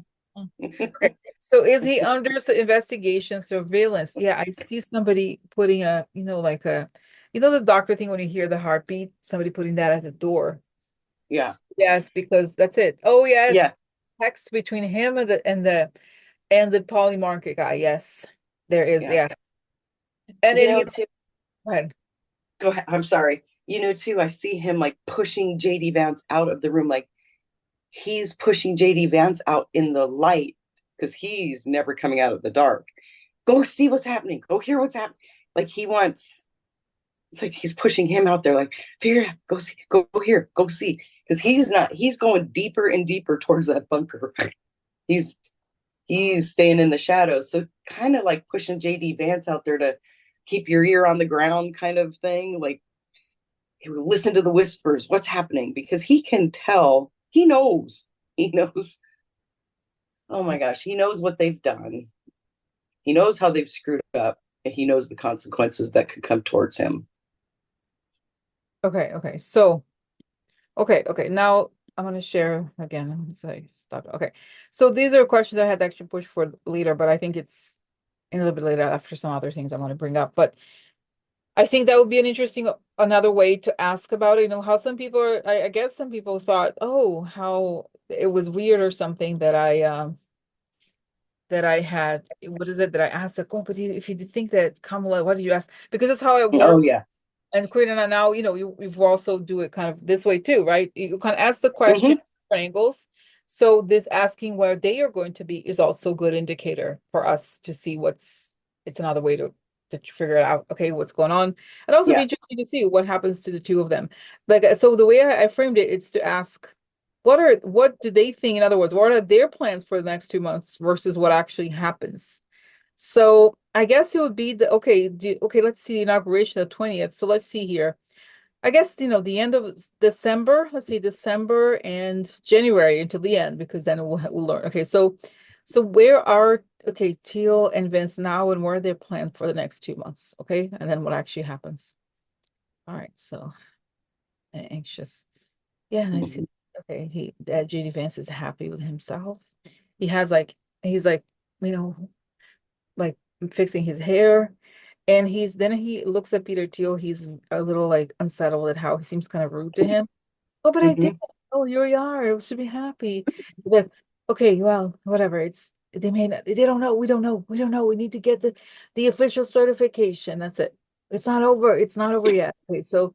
Speaker 1: Okay. So is he under investigation, surveillance? Yeah, I see somebody putting like the doctor thing when you hear the heartbeat, somebody putting that at the door.
Speaker 3: Yeah.
Speaker 1: Yes, because that's it. Oh yes,
Speaker 3: Yeah.
Speaker 1: text between him and the Polymarket guy. Yes, there is.
Speaker 3: Yeah.
Speaker 1: Yeah, and
Speaker 3: You
Speaker 1: then
Speaker 3: know,
Speaker 1: he
Speaker 3: too.
Speaker 1: go ahead.
Speaker 3: Go ahead. I'm sorry. Too, I see him like pushing JD Vance out of the room. Like he's pushing JD Vance out in the light because he's never coming out of the dark. Go see what's happening. Go hear what's happening. Like he wants, it's like he's pushing him out there, like, figure it out, go see, go here, go see. Because he's going deeper and deeper towards that bunker. He's he's staying in the shadows. So kind of like pushing JD Vance out there to keep your ear on the ground kind of thing. Like listen to the whispers, what's happening, because he can tell, he knows, oh my gosh, he knows what they've done. He knows how they've screwed up, and he knows the consequences that could come towards him.
Speaker 1: Okay, okay. So okay. Now I'm gonna share again. I'm sorry, stop. Okay, so these are questions I had to actually push for later, but I think it's a little bit later after some other things I want to bring up. But I think that would be an interesting another way to ask about it. How some people I guess some people thought, oh, how it was weird or something that I had, what is it that I asked like, oh, but if you think that Kamala, what did you ask? Because that's how I
Speaker 3: Oh
Speaker 1: work.
Speaker 3: yeah.
Speaker 1: And Corina, now, you've also do it kind of this way too, right? You can ask the question
Speaker 3: Mm-hmm.
Speaker 1: different angles. So this asking where they are going to be is also a good indicator for us to see it's another way to figure it out. Okay, what's going on? And also be
Speaker 3: Yeah.
Speaker 1: interesting to see what happens to the two of them. Like, so the way I framed it, it's to ask, what do they think? In other words, what are their plans for the next 2 months versus what actually happens? So I guess it would be okay, let's see, inauguration the 20th. So let's see here. I guess, the end of December, let's see, December and January until the end, because then we'll learn. Okay, so So where are Thiel and Vince now, and where are they planned for the next 2 months? Okay, and then what actually happens? All right, so anxious. Yeah, and I see. Okay, that JDVance is happy with himself. He has like he's like, you know, like fixing his hair. And he looks at Peter Thiel. He's a little like unsettled at how he seems kind of rude to him. Oh, but I did.
Speaker 3: Mhm.
Speaker 1: Oh, here we are. We should be happy. But, okay, well, whatever. They may not, they don't know. We don't know. We don't know. We need to get the official certification. That's it. It's not over. It's not over yet. So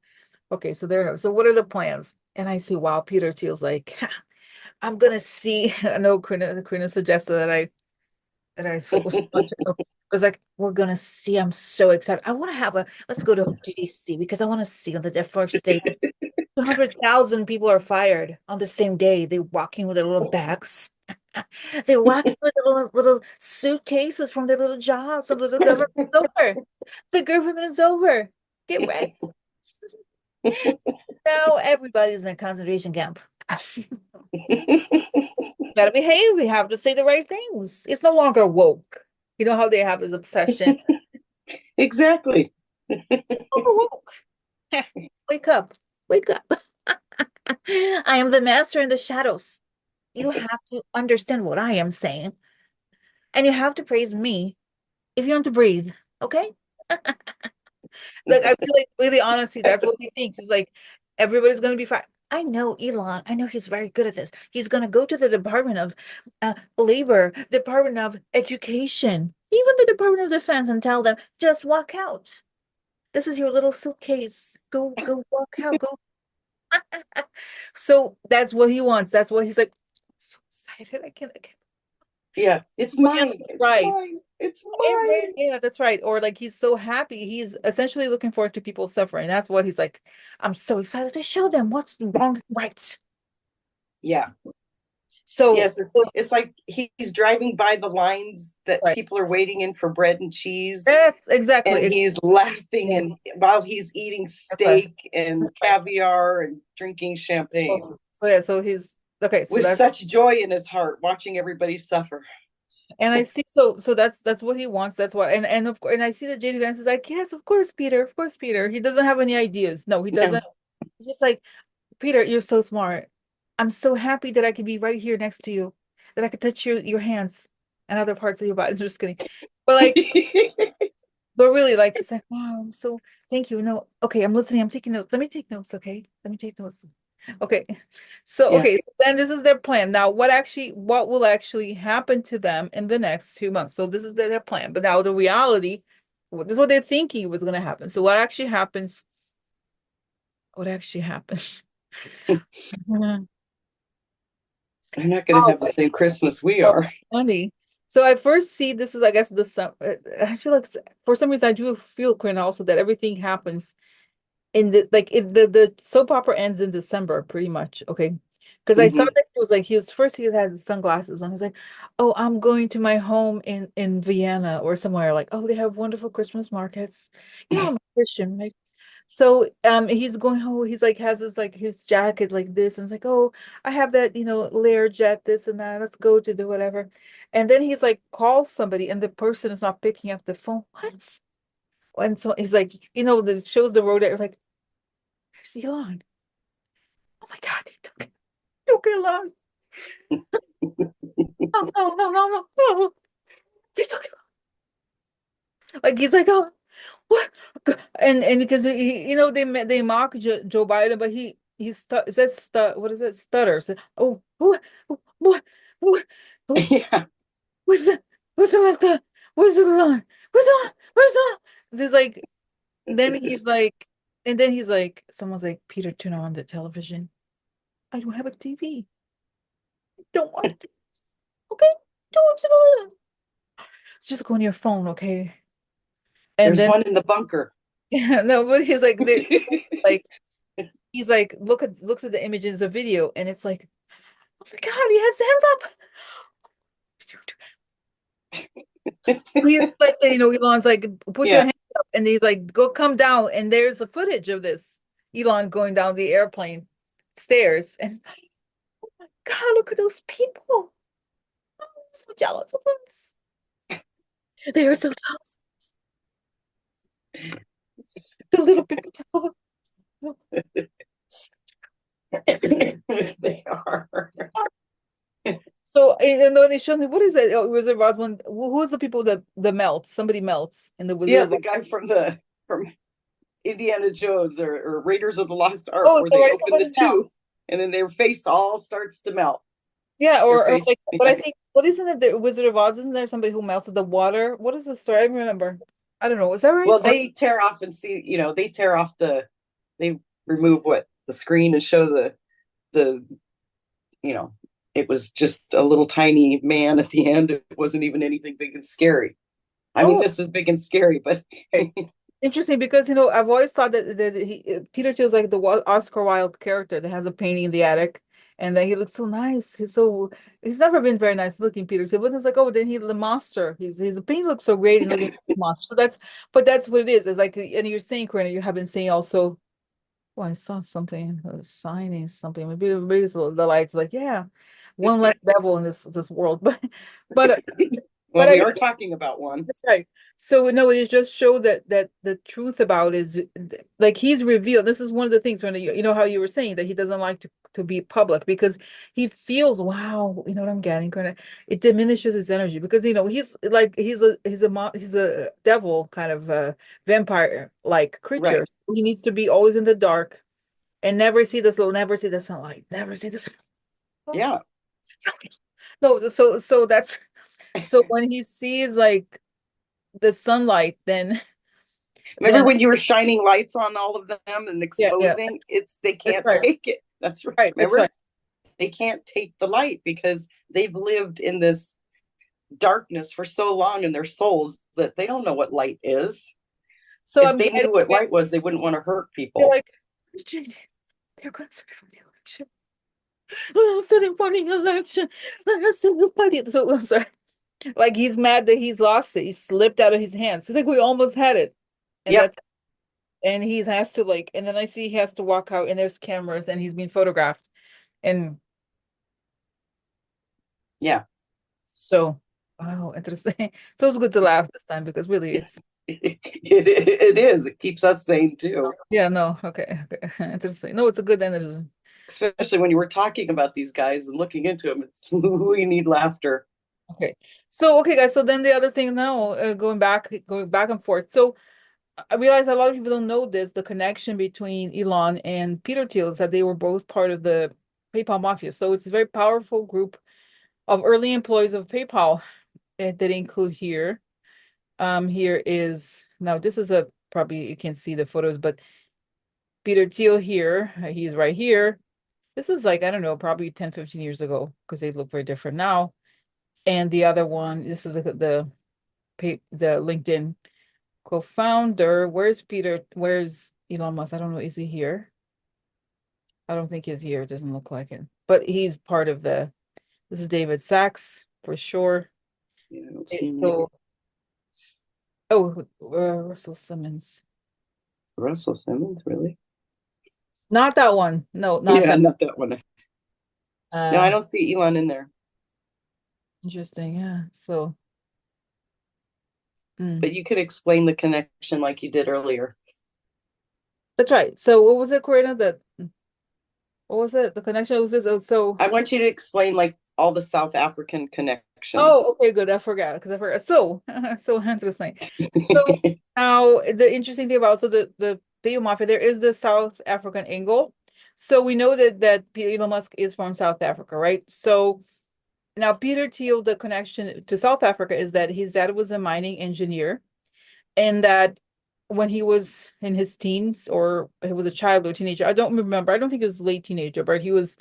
Speaker 1: there. So what are the plans? And I see, wow, Peter Thiel's like, I'm gonna see. I know Corina suggested that I was like, we're gonna see. I'm so excited. I want to have let's go to GDC because I want to see on the first day. 200,000 people are fired on the same day. They're walking with their little bags. They're walking with their little suitcases from their little jobs. So the government is over. The government is over. Get ready. Now everybody's in a concentration camp. Gotta behave. We have to say the right things. It's no longer woke. You know how they have this obsession.
Speaker 3: Exactly.
Speaker 1: Woke. Wake up. Wake up. I am the master in the shadows. You have to understand what I am saying. And you have to praise me if you want to breathe. Okay? Like I feel like really honestly, that's what he thinks. He's like, everybody's gonna be fine. I know Elon. I know he's very good at this. He's gonna go to the Department of Labor, Department of Education, even the Department of Defense, and tell them just walk out. This is your little suitcase. Go walk out. Go. So that's what he wants. That's what he's like. I'm so excited. I can't.
Speaker 3: Yeah, it's
Speaker 1: Yeah,
Speaker 3: mine. It's
Speaker 1: right.
Speaker 3: mine. It's mine.
Speaker 1: Yeah, that's right. Or like he's so happy. He's essentially looking forward to people suffering. That's what he's like. I'm so excited to show them what's wrong and right.
Speaker 3: Yeah.
Speaker 1: So,
Speaker 3: Yes, it's like he's driving by the lines that
Speaker 1: right.
Speaker 3: people are waiting in for bread and cheese,
Speaker 1: Yes,
Speaker 3: and
Speaker 1: exactly.
Speaker 3: he's laughing
Speaker 1: Yeah,
Speaker 3: and while he's eating
Speaker 1: that's right.
Speaker 3: steak and
Speaker 1: That's right.
Speaker 3: caviar and drinking champagne
Speaker 1: So yeah, so he's okay. So
Speaker 3: with
Speaker 1: that's
Speaker 3: such joy in his heart, watching everybody suffer.
Speaker 1: and I see so that's what he wants. That's what and of course and I see that JD Vance is like, yes, of course, Peter, of course, Peter. He doesn't have any ideas. No, he
Speaker 3: No.
Speaker 1: doesn't. He's just like, Peter, you're so smart. I'm so happy that I could be right here next to you, that I could touch your hands and other parts of your body. Just kidding. But like, but really, like, he's like, wow, so thank you. No, okay, I'm listening. I'm taking notes. Let me take notes, okay? Let me take notes. Okay. So,
Speaker 3: Yeah.
Speaker 1: okay, so then this is their plan. Now, what will actually happen to them in the next 2 months? So this is their plan. But now the reality, this is what they're thinking was going to happen. So what actually happens? What actually happens?
Speaker 3: I'm not going to
Speaker 1: Oh,
Speaker 3: have the same Christmas we
Speaker 1: so
Speaker 3: are.
Speaker 1: funny. So I first see this is, I guess, the sum. I feel like for some reason I do feel, Quinn, also that everything happens in the soap opera ends in December, pretty much. Okay, because I saw
Speaker 3: Hmm.
Speaker 1: that he was like he has his sunglasses on. He's like, oh, I'm going to my home in Vienna or somewhere. Like, oh, they have wonderful Christmas markets. You know, I'm a Christian, right? So he's going home, he's like has his like his jacket like this, and it's like, oh, I have that, layer jet, this and that. Let's go to the whatever. And then he's like calls somebody and the person is not picking up the phone. What? And so he's like, that shows the road there, like, where's Elon? Oh my God, don't get Elon. No, no, no, no, no, no. They took him. Like he's like, oh, what? And because they mock Joe Biden, but it says what is it, stutters. Oh, what, what,
Speaker 3: Yeah.
Speaker 1: where's the where's the left where's the line, where's the line? He's like, then he's like, and then he's like, someone's like, Peter, turn on the television. I don't have a TV. Don't want it. Okay, don't want to. Just go on your phone, okay? And
Speaker 3: There's
Speaker 1: then
Speaker 3: one in the bunker.
Speaker 1: yeah, no, but he's like, like he's like, looks at the images of video, and it's like, oh my God, he has hands up. He's like, Elon's like, put your
Speaker 3: Yeah.
Speaker 1: hands up, and he's like, go come down, and there's the footage of this Elon going down the airplane stairs, and God, look at those people. so jealous of us. They are so jealous. The little bit of
Speaker 3: They are.
Speaker 1: So and then it showed me, what is it? Oh, Wizard of Oz one. Who's the people that melt? Somebody melts in the Wizard
Speaker 3: Yeah,
Speaker 1: of
Speaker 3: the
Speaker 1: Oz.
Speaker 3: guy from Indiana Jones or Raiders of the Lost Ark,
Speaker 1: Oh,
Speaker 3: where
Speaker 1: so
Speaker 3: they
Speaker 1: right,
Speaker 3: open the
Speaker 1: somebody melts.
Speaker 3: tube and then their face all starts to melt.
Speaker 1: Yeah,
Speaker 3: Their
Speaker 1: or
Speaker 3: face.
Speaker 1: like, but I think, what isn't it, the Wizard of Oz? Isn't there somebody who melts the water? What is the story? I don't remember. I don't know. Is that right?
Speaker 3: Well, they tear off and see, they tear off they remove what the screen and show the, you know, it was just a little tiny man at the end. It wasn't even anything big and scary. I mean,
Speaker 1: Oh,
Speaker 3: this is big and scary, but
Speaker 1: okay. Interesting, because I've always thought that Peter Thiel's like the Oscar Wilde character that has a painting in the attic, and that he looks so nice. He's never been very nice looking, Peter Thiel. But it's like, oh, then he's the monster. His painting looks so great and looking like a monster. So that's what it is. It's like, and you're saying, Corina, you have been saying also. Oh, I saw something shining, something. Maybe it's the lights. Like, yeah, one less devil in this world. But
Speaker 3: well,
Speaker 1: I
Speaker 3: we
Speaker 1: guess
Speaker 3: are talking about one.
Speaker 1: that's right. So no, it just showed that the truth about is, like, he's revealed. This is one of the things when you know how you were saying that he doesn't like to be public because he feels, wow, you know what I'm getting, kind of, it diminishes his energy because he's like he's a devil kind of vampire like creature.
Speaker 3: Right.
Speaker 1: He needs to be always in the dark and never see the sunlight, never see the sun.
Speaker 3: Yeah.
Speaker 1: No, so that's so when he sees like the sunlight, then
Speaker 3: Remember
Speaker 1: then
Speaker 3: when you were shining lights on all of them and
Speaker 1: yeah,
Speaker 3: exposing? They
Speaker 1: that's
Speaker 3: can't
Speaker 1: right.
Speaker 3: take it. That's right.
Speaker 1: Right, that's right.
Speaker 3: Remember? They can't take the light because they've lived in this darkness for so long in their souls that they don't know what light is.
Speaker 1: So
Speaker 3: If
Speaker 1: I'm
Speaker 3: they
Speaker 1: getting
Speaker 3: knew what
Speaker 1: it.
Speaker 3: light was, they wouldn't want to hurt
Speaker 1: They're
Speaker 3: people.
Speaker 1: like, "Where's JD? They're going to serve for the election. Oh, sitting for the election. Let's see who's fighting." So I'm sorry. Like, he's mad that he's lost it. He slipped out of his hands. He's like, we almost had it. And
Speaker 3: Yep.
Speaker 1: he has to, like, and then I see he has to walk out and there's cameras and he's being photographed. And
Speaker 3: Yeah.
Speaker 1: so, wow, interesting. So it's good to laugh this time because really it's,
Speaker 3: It is. It keeps us sane too.
Speaker 1: yeah, no, okay. Interesting. No, it's a good energy.
Speaker 3: Especially when you were talking about these guys and looking into them. We need laughter.
Speaker 1: Okay. So, okay, guys. So then the other thing now, going back and forth. So I realize a lot of people don't know this, the connection between Elon and Peter Thiel is that they were both part of the PayPal Mafia. So it's a very powerful group of early employees of PayPal that include here. Here is, now this is probably you can't see the photos, but Peter Thiel here, he's right here. This is like, I don't know, probably 10, 15 years ago because they look very different now. And the other one, this is the LinkedIn co-founder. Where's Peter? Where's Elon Musk? I don't know. Is he here? I don't think he's here. It doesn't look like it. But he's part of this is David Sachs for sure.
Speaker 3: Yeah, I don't see
Speaker 1: So, oh, Russell Simmons.
Speaker 3: Russell Simmons, really?
Speaker 1: Not that one. No, not
Speaker 3: Yeah,
Speaker 1: that.
Speaker 3: not that one. No, I
Speaker 1: Uh,
Speaker 3: don't see Elon in there.
Speaker 1: Interesting. Yeah. So,
Speaker 3: But you could explain the connection like you did earlier.
Speaker 1: that's right. So what was it, Corina? What was it? The connection was this. Oh, so,
Speaker 3: I want you to explain like all the South African connections.
Speaker 1: oh, okay, good. I forgot because I forgot. So, so interesting. So now the interesting thing about the Theo Mafia, there is the South African angle. So we know that Elon Musk is from South Africa, right? So now Peter Thiel, the connection to South Africa is that his dad was a mining engineer, and that when he was in his teens or he was a child or teenager, I don't remember. I don't think it was late teenager, but it was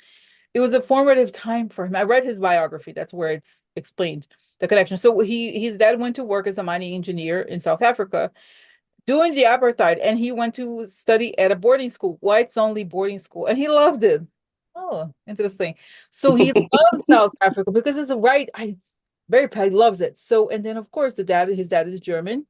Speaker 1: a formative time for him. I read his biography. That's where it's explained the connection. So his dad went to work as a mining engineer in South Africa during the apartheid, and he went to study at a boarding school, whites only boarding school, and he loved it. Oh, interesting. So he loves South Africa because it's a right. I very he loves it. So, and then of course his dad is German.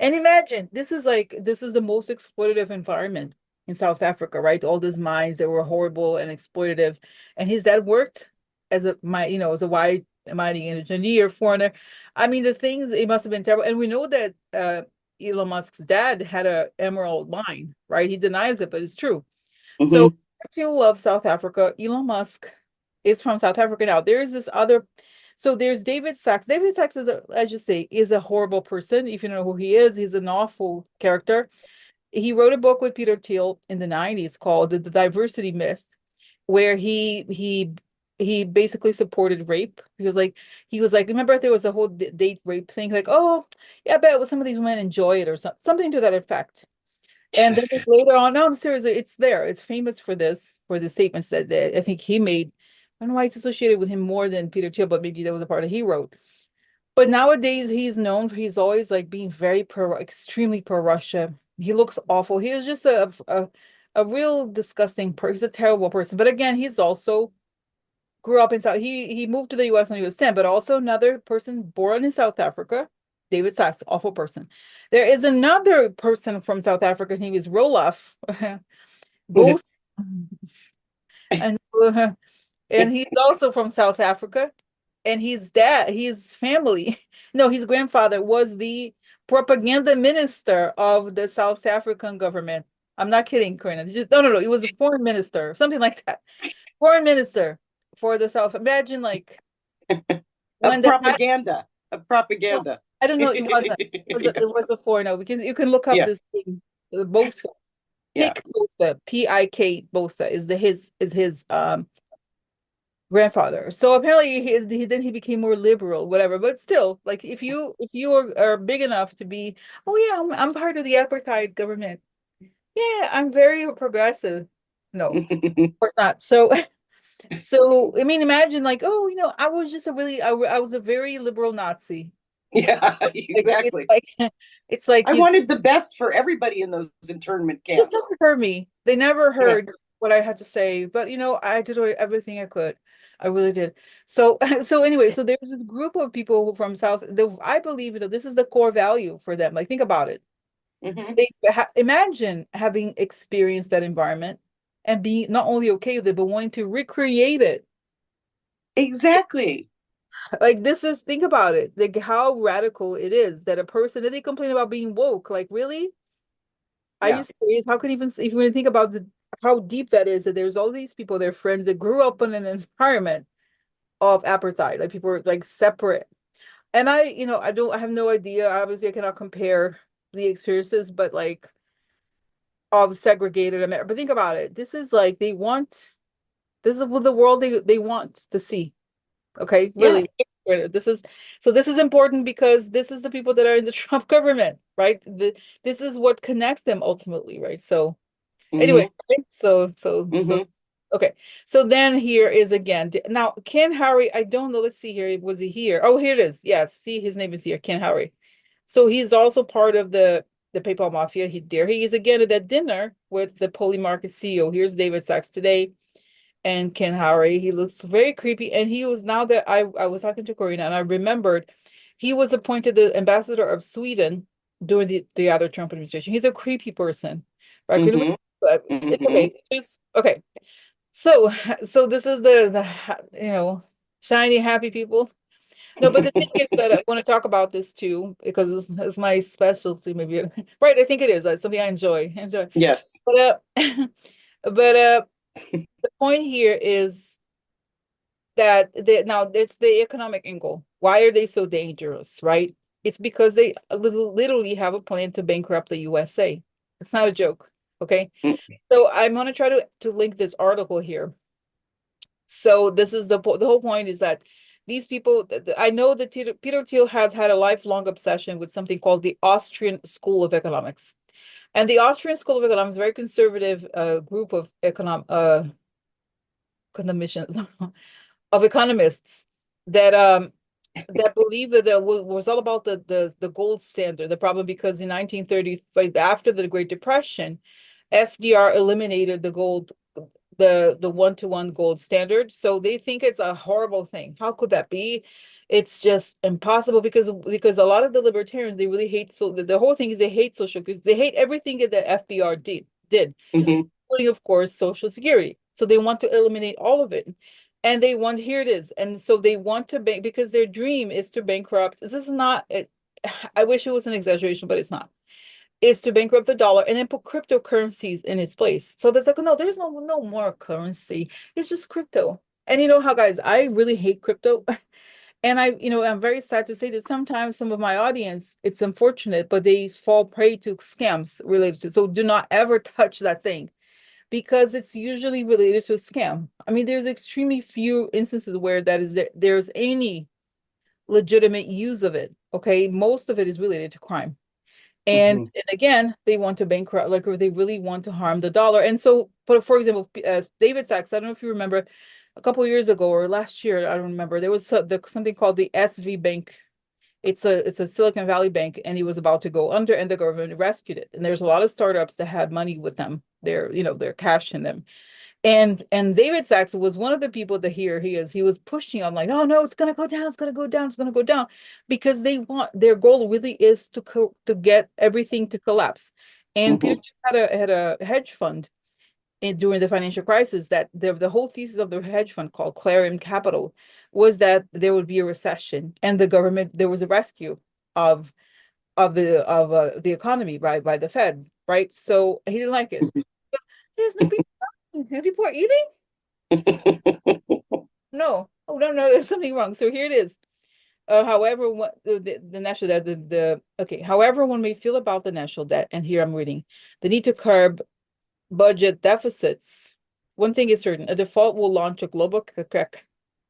Speaker 1: And imagine this is the most exploitative environment in South Africa, right? All these mines that were horrible and exploitative. And his dad worked as as a white mining engineer, foreigner. I mean, the things, it must have been terrible. And we know that Elon Musk's dad had a emerald mine, right? He denies it, but it's true. So
Speaker 3: Mm-hmm.
Speaker 1: Thiel loves South Africa. Elon Musk is from South Africa now. There's this other, so there's David Sachs. David Sachs is, I just say, is a horrible person. If you know who he is, he's an awful character. He wrote a book with Peter Thiel in the 90s called The Diversity Myth, where he basically supported rape. He was like, remember there was a whole date rape thing, like, oh, yeah, I bet some of these women enjoy it or something to that effect. And then later on, no, I'm serious, it's there. It's famous for the statements that I think he made. I don't know why it's associated with him more than Peter Thiel, but maybe that was a part that he wrote. But nowadays he's known for he's always like being very extremely pro Russia. He looks awful. He is just a real disgusting person. He's a terrible person. But again, he's also grew up in South. He moved to the US when he was 10, but also another person born in South Africa, David Sachs, awful person. There is another person from South Africa. His name is Roloff. Both and and he's also from South Africa. And his family, no, his grandfather was the propaganda minister of the South African government. I'm not kidding, Corina. No. He was a foreign minister, something like that. Foreign minister for the South. Imagine like when
Speaker 3: Of
Speaker 1: the
Speaker 3: propaganda. Of
Speaker 1: no,
Speaker 3: propaganda.
Speaker 1: I don't know. It wasn't. It was a foreigner because you can look up
Speaker 3: Yeah.
Speaker 1: this thing. Both
Speaker 3: Yeah.
Speaker 1: Pik Botha is his grandfather. So apparently he became more liberal, whatever. But still, like if you are big enough to be, oh yeah, I'm part of the apartheid government. Yeah, I'm very progressive. No, of course not. So I mean, imagine like, oh, I was just I was a very liberal Nazi.
Speaker 3: Yeah,
Speaker 1: Like it's
Speaker 3: exactly.
Speaker 1: like it's like
Speaker 3: I wanted the best for everybody in those internment
Speaker 1: just
Speaker 3: camps.
Speaker 1: never heard me. They never
Speaker 3: Yeah.
Speaker 1: heard what I had to say, but I did everything I could. I really did. So, so anyway, so there's this group of people who from South. I believe this is the core value for them. Like, think about it.
Speaker 3: Hmm.
Speaker 1: They imagine having experienced that environment and being not only okay with it, but wanting to recreate it.
Speaker 3: Exactly.
Speaker 1: Like, think about it, like how radical it is that a person that they complain about being woke. Like, really? Are you
Speaker 3: Yeah.
Speaker 1: serious? How can even if you think about how deep that is, that there's all these people, their friends that grew up in an environment of apartheid, like people were like separate. And I have no idea. Obviously, I cannot compare the experiences, but like of segregated America. But think about it. This is like this is the world they want to see. Okay,
Speaker 3: Yeah.
Speaker 1: really. This is important because this is the people that are in the Trump government, right? This is what connects them ultimately, right? So anyway,
Speaker 3: Hmm.
Speaker 1: right? So
Speaker 3: Hmm.
Speaker 1: okay. So then here is again. Now, Ken Harry, I don't know. Let's see here. Was he here? Oh, here it is. Yes. See, his name is here, Ken Harry. So he's also part of the PayPal Mafia. He is again at that dinner with the Polymarket CEO. Here's David Sachs today and Ken Harry. He looks very creepy. And he was now that I was talking to Corina and I remembered he was appointed the ambassador of Sweden during the other Trump administration. He's a creepy person, right?
Speaker 3: Hmm.
Speaker 1: But it's
Speaker 3: Hmm.
Speaker 1: okay. It's okay. So so this is the shiny happy people. No, but the thing is that I want to talk about this too because it's my specialty, maybe. Right, I think it is. It's something I enjoy.
Speaker 3: Yes.
Speaker 1: But but the point here is that now it's the economic angle. Why are they so dangerous, right? It's because they literally have a plan to bankrupt the USA. It's not a joke. Okay. So I'm going to try to link this article here. So this is the whole point is that these people, I know that Peter Thiel has had a lifelong obsession with something called the Austrian School of Economics. And the Austrian School of Economics is a very conservative group of economicians of economists that believe that there was all about the gold standard. The problem because in 1930, after the Great Depression, FDR eliminated the gold, the one-to-one gold standard. So they think it's a horrible thing. How could that be? It's just impossible because a lot of the libertarians, they really hate, so the whole thing is they hate social, they hate everything that the FDR did,
Speaker 3: Hmm.
Speaker 1: including of course social security. So they want to eliminate all of it. And they want, here it is. And so they want to bank because their dream is to bankrupt. This is not, I wish it was an exaggeration, but it's not. Is to bankrupt the dollar and then put cryptocurrencies in its place. So that's like, no, there's no more currency. It's just crypto. And you know how, guys, I really hate crypto. And I'm very sad to say that sometimes some of my audience, it's unfortunate, but they fall prey to scams related to. So do not ever touch that thing because it's usually related to a scam. I mean, there's extremely few instances where there's any legitimate use of it. Okay, most of it is related to crime. And again, they want to bankrupt, like, or they really want to harm the dollar. And so, but for example, David Sachs, I don't know if you remember, a couple of years ago or last year, I don't remember, there was something called the SV Bank. It's a Silicon Valley bank, and he was about to go under, and the government rescued it. And there's a lot of startups that had money with them, their cash in them. And David Sachs was one of the people that he was pushing on, like, oh no, it's gonna go down, it's gonna go down, it's gonna go down, because their goal really is to get everything to collapse. And Peter had a hedge fund during the financial crisis, that the whole thesis of the hedge fund, called Clarion Capital, was that there would be a recession and there was a rescue of the economy by the Fed, right? So he didn't like it. There's no people. People are eating? No. Oh, no, no, there's something wrong. So here it is. However, what the national debt, okay, however one may feel about the national debt, and here I'm reading, the need to curb budget deficits. One thing is certain, a default will launch a global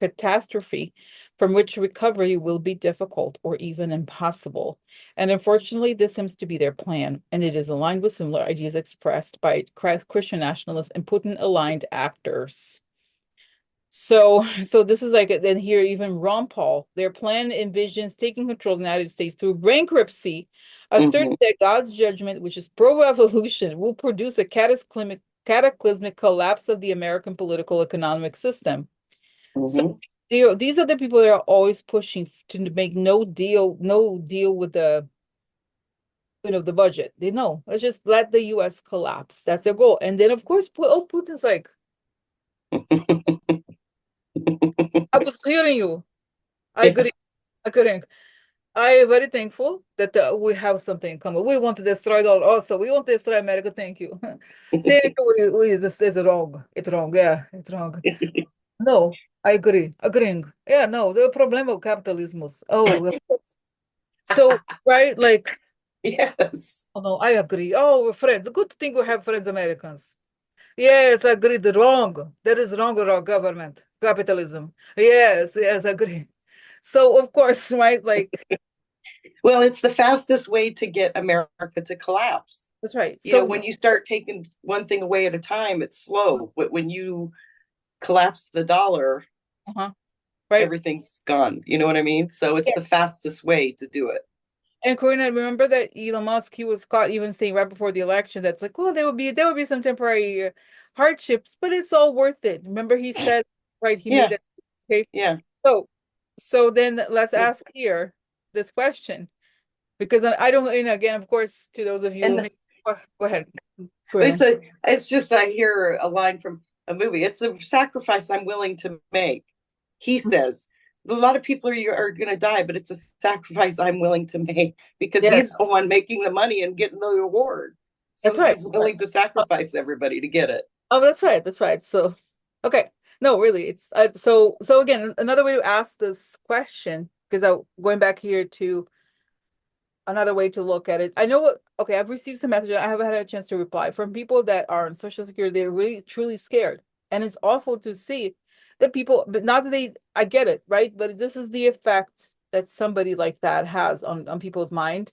Speaker 1: catastrophe from which recovery will be difficult or even impossible. And unfortunately, this seems to be their plan, and it is aligned with similar ideas expressed by Christian nationalists and Putin-aligned actors. So this is like, then here, even Ron Paul, their plan envisions taking control of the United States through bankruptcy, asserting that God's judgment, which is pro-revolution, will produce a cataclysmic collapse of the American political economic system. So these are the people that are always pushing to make no deal with the budget. They know, let's just let the US collapse. That's their goal. And then of course, Putin's like, I was hearing you. I agree. I couldn't. I am very thankful that we have something in common. We want to destroy the also. We want to destroy America. Thank you. Thank you. This is wrong. It's wrong. Yeah, it's wrong. No, I agree. Agreeing. Yeah, no, the problem of capitalism. Oh, so right, like,
Speaker 3: Yes.
Speaker 1: oh no, I agree. Oh, we're friends. Good thing we have friends, Americans. Yes, agreed. Wrong. That is wrong with our government. Capitalism. Yes, yes, agree. So of course, right, like,
Speaker 3: Well, it's the fastest way to get America to collapse.
Speaker 1: that's right.
Speaker 3: You know,
Speaker 1: So
Speaker 3: when you start taking one thing away at a time, it's slow. But when you collapse the dollar,
Speaker 1: right.
Speaker 3: everything's gone. You know what I mean? So it's
Speaker 1: Yeah.
Speaker 3: the fastest way to do it.
Speaker 1: And Corina, remember that Elon Musk, he was caught even saying right before the election, that's like, well, there would be some temporary hardships, but it's all worth it. Remember he said, right, he made
Speaker 3: Yeah.
Speaker 1: it. Okay.
Speaker 3: Yeah.
Speaker 1: So then let's ask here this question, because I don't, again, of course, to those of you,
Speaker 3: And
Speaker 1: go ahead.
Speaker 3: it's just, I hear a line from a movie. It's a sacrifice I'm willing to make. He says, a lot of people are going to die, but it's a sacrifice I'm willing to make, because
Speaker 1: Yes,
Speaker 3: he's the one making the money and getting the reward.
Speaker 1: that's
Speaker 3: So
Speaker 1: right.
Speaker 3: he's willing to sacrifice everybody to get it.
Speaker 1: Oh, that's right. That's right. So, okay. No, really, it's so again, another way to ask this question, because going back here to another way to look at it. I know okay, I've received some messages. I haven't had a chance to reply from people that are on Social Security. They're really truly scared. And it's awful to see that people, but not that I get it, right? But this is the effect that somebody like that has on people's mind.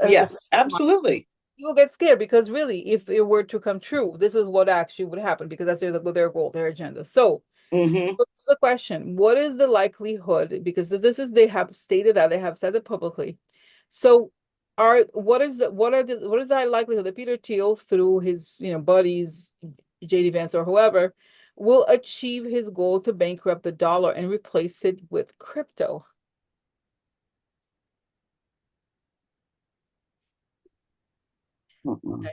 Speaker 3: Yes, absolutely.
Speaker 1: People get scared because really, if it were to come true, this is what actually would happen, because that's their goal, their agenda. So what's the question? What is the likelihood? Because this is, they have stated that, they have said it publicly. So what is the likelihood that Peter Thiel, through his buddies, JDVance or whoever, will achieve his goal to bankrupt the dollar and replace it with crypto?
Speaker 3: Mm-mm.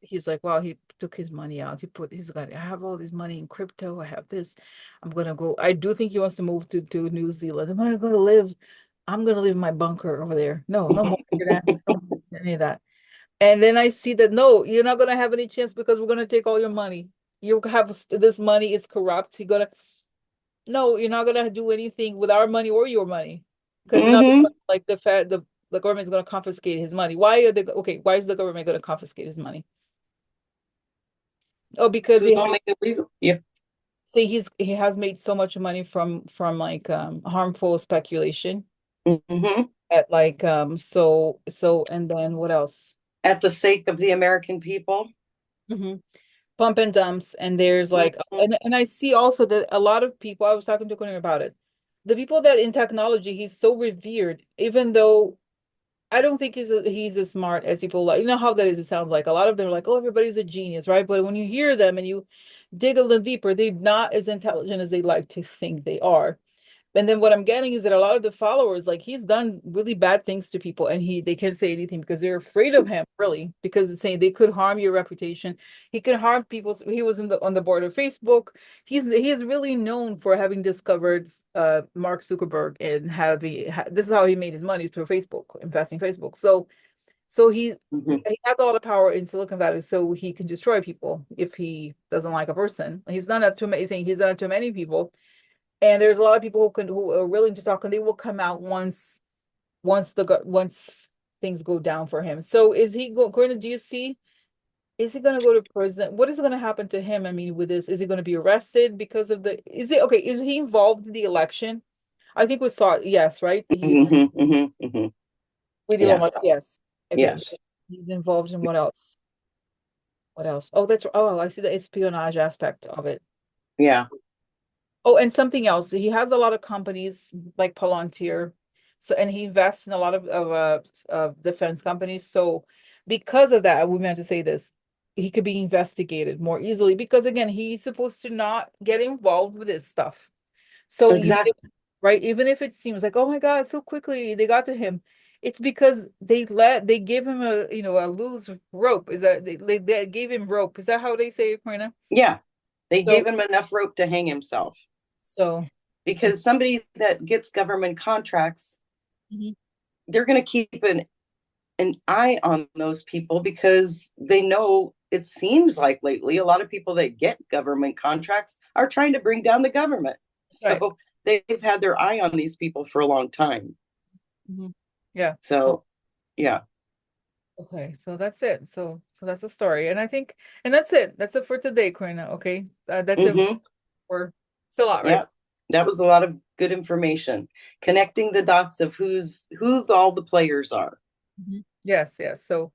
Speaker 1: He's like, wow, he took his money out. He's got, I have all this money in crypto. I have this. I'm gonna go. I do think he wants to move to New Zealand. I'm gonna live in my bunker over there. No, no more any of that. And then I see that no, you're not gonna have any chance because we're gonna take all your money. You have this money is corrupt. No, you're not gonna do anything with our money or your money. Because now
Speaker 3: Hmm.
Speaker 1: like the government's gonna confiscate his money. Why is the government gonna confiscate his money? Oh, because
Speaker 3: So it's all made illegal. Yeah.
Speaker 1: see he has made so much money from like harmful speculation
Speaker 3: Hmm.
Speaker 1: at like and then what else?
Speaker 3: At the sake of the American people.
Speaker 1: Hmm. Pump and dumps, and there's like
Speaker 3: Mhm.
Speaker 1: and I see also that a lot of people, I was talking to Corina about it, the people that in technology he's so revered, even though I don't think he's as smart as people like, you know how that is, it sounds like a lot of them are like, oh, everybody's a genius, right? But when you hear them and you dig a little deeper, they're not as intelligent as they like to think they are. And then what I'm getting is that a lot of the followers, like he's done really bad things to people, and they can't say anything because they're afraid of him, really, because it's saying they could harm your reputation. He could harm people. He was on the board of Facebook. He is really known for having discovered Mark Zuckerberg and this is how he made his money through Facebook, investing in Facebook. So
Speaker 3: Mhm.
Speaker 1: he has a lot of power in Silicon Valley, so he can destroy people if he doesn't like a person. He's done that to many, saying he's done it to many people, and there's a lot of people who are willing to talk, and they will come out once things go down for him. So going to, do you see, is he going to go to prison? What is going to happen to him? I mean, with this, is he going to be arrested because of is he involved in the election? I think we saw it, yes, right?
Speaker 3: Mhm. Mhm. Mhm.
Speaker 1: With Elon
Speaker 3: Yeah.
Speaker 1: Musk, yes. Okay, so
Speaker 3: Yes.
Speaker 1: he's involved in what else? What else? Oh, I see the espionage aspect of it.
Speaker 3: Yeah.
Speaker 1: Oh, and something else. He has a lot of companies like Palantir. So, and he invests in a lot of defense companies. So, because of that, we meant to say this, he could be investigated more easily because again, he's supposed to not get involved with this stuff. So
Speaker 3: Exactly.
Speaker 1: right, even if it seems like, oh my God, so quickly they got to him, it's because they gave him a loose rope. Is that they gave him rope? Is that how they say it, Karina?
Speaker 3: Yeah. They
Speaker 1: So
Speaker 3: gave him enough rope to hang himself
Speaker 1: so.
Speaker 3: because somebody that gets government contracts,
Speaker 1: Mhm.
Speaker 3: they're going to keep an eye on those people because they know it seems like lately a lot of people that get government contracts are trying to bring down the government.
Speaker 1: That's right.
Speaker 3: So they've had their eye on these people for a long time.
Speaker 1: Mhm. Yeah. So
Speaker 3: So, yeah.
Speaker 1: okay, so that's it. So that's the story, and I think, and that's it. That's it for today, Corina. Okay, that's it
Speaker 3: Hmm.
Speaker 1: for. It's a lot, right?
Speaker 3: Yeah. That was a lot of good information. Connecting the dots of who's all the players are.
Speaker 1: Mhm. Yes, yes. So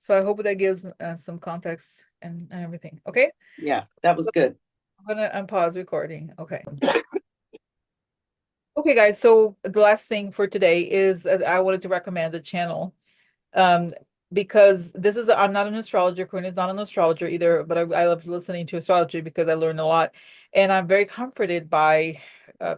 Speaker 1: I hope that gives some context and everything. Okay,
Speaker 3: Yeah, that was
Speaker 1: so
Speaker 3: good.
Speaker 1: I'm gonna unpause recording. Okay. Okay, guys. So the last thing for today is I wanted to recommend a channel. um because I'm not an astrologer. Quinn is not an astrologer either, but I love listening to astrology because I learned a lot, and I'm very comforted by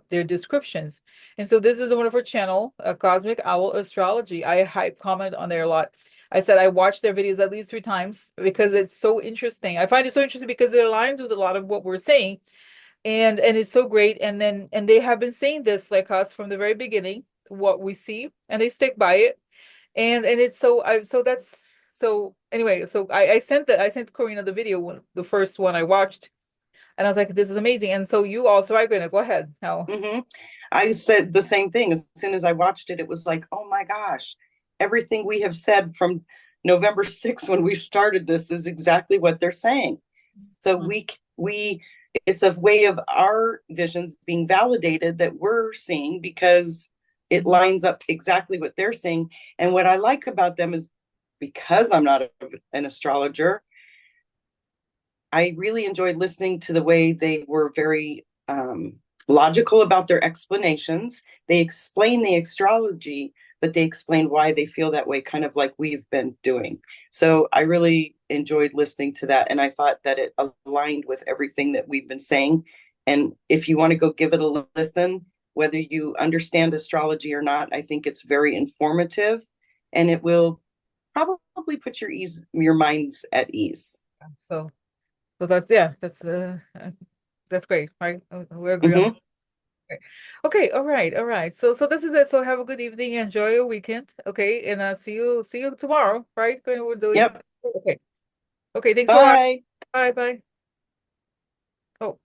Speaker 1: their descriptions. And so this is a wonderful channel, Cosmic Owl Astrology. I hype comment on there a lot. I said I watch their videos at least 3 times because it's so interesting. I find it so interesting because it aligns with a lot of what we're saying, and it's so great. And they have been saying this like us from the very beginning, what we see, and they stick by it. And it's so that's so anyway, so I sent Corina the video the first one I watched, and I was like, this is amazing. And so you also are going to go ahead now.
Speaker 3: Hmm. I said the same thing. As soon as I watched it, it was like, oh my gosh, everything we have said from November 6th when we started this is exactly what they're saying. So
Speaker 1: Mhm.
Speaker 3: we it's a way of our visions being validated that we're seeing because it
Speaker 1: Mhm.
Speaker 3: lines up exactly what they're saying. And what I like about them is because I'm not an astrologer, I really enjoyed listening to the way they were very logical about their explanations. They explain the astrology, but they explain why they feel that way, kind of like we've been doing. So I really enjoyed listening to that. And I thought that it aligned with everything that we've been saying. And if you want to go give it a listen, whether you understand astrology or not, I think it's very informative and it will probably put your minds at ease.
Speaker 1: So that's that's great, right? We agree on.
Speaker 3: Mhm.
Speaker 1: Okay, all right. So this is it. So have a good evening, enjoy your weekend. Okay, and see you tomorrow, right? We're doing
Speaker 3: Yep.
Speaker 1: okay. Okay, thanks a lot.
Speaker 3: Bye.
Speaker 1: Bye. Oh,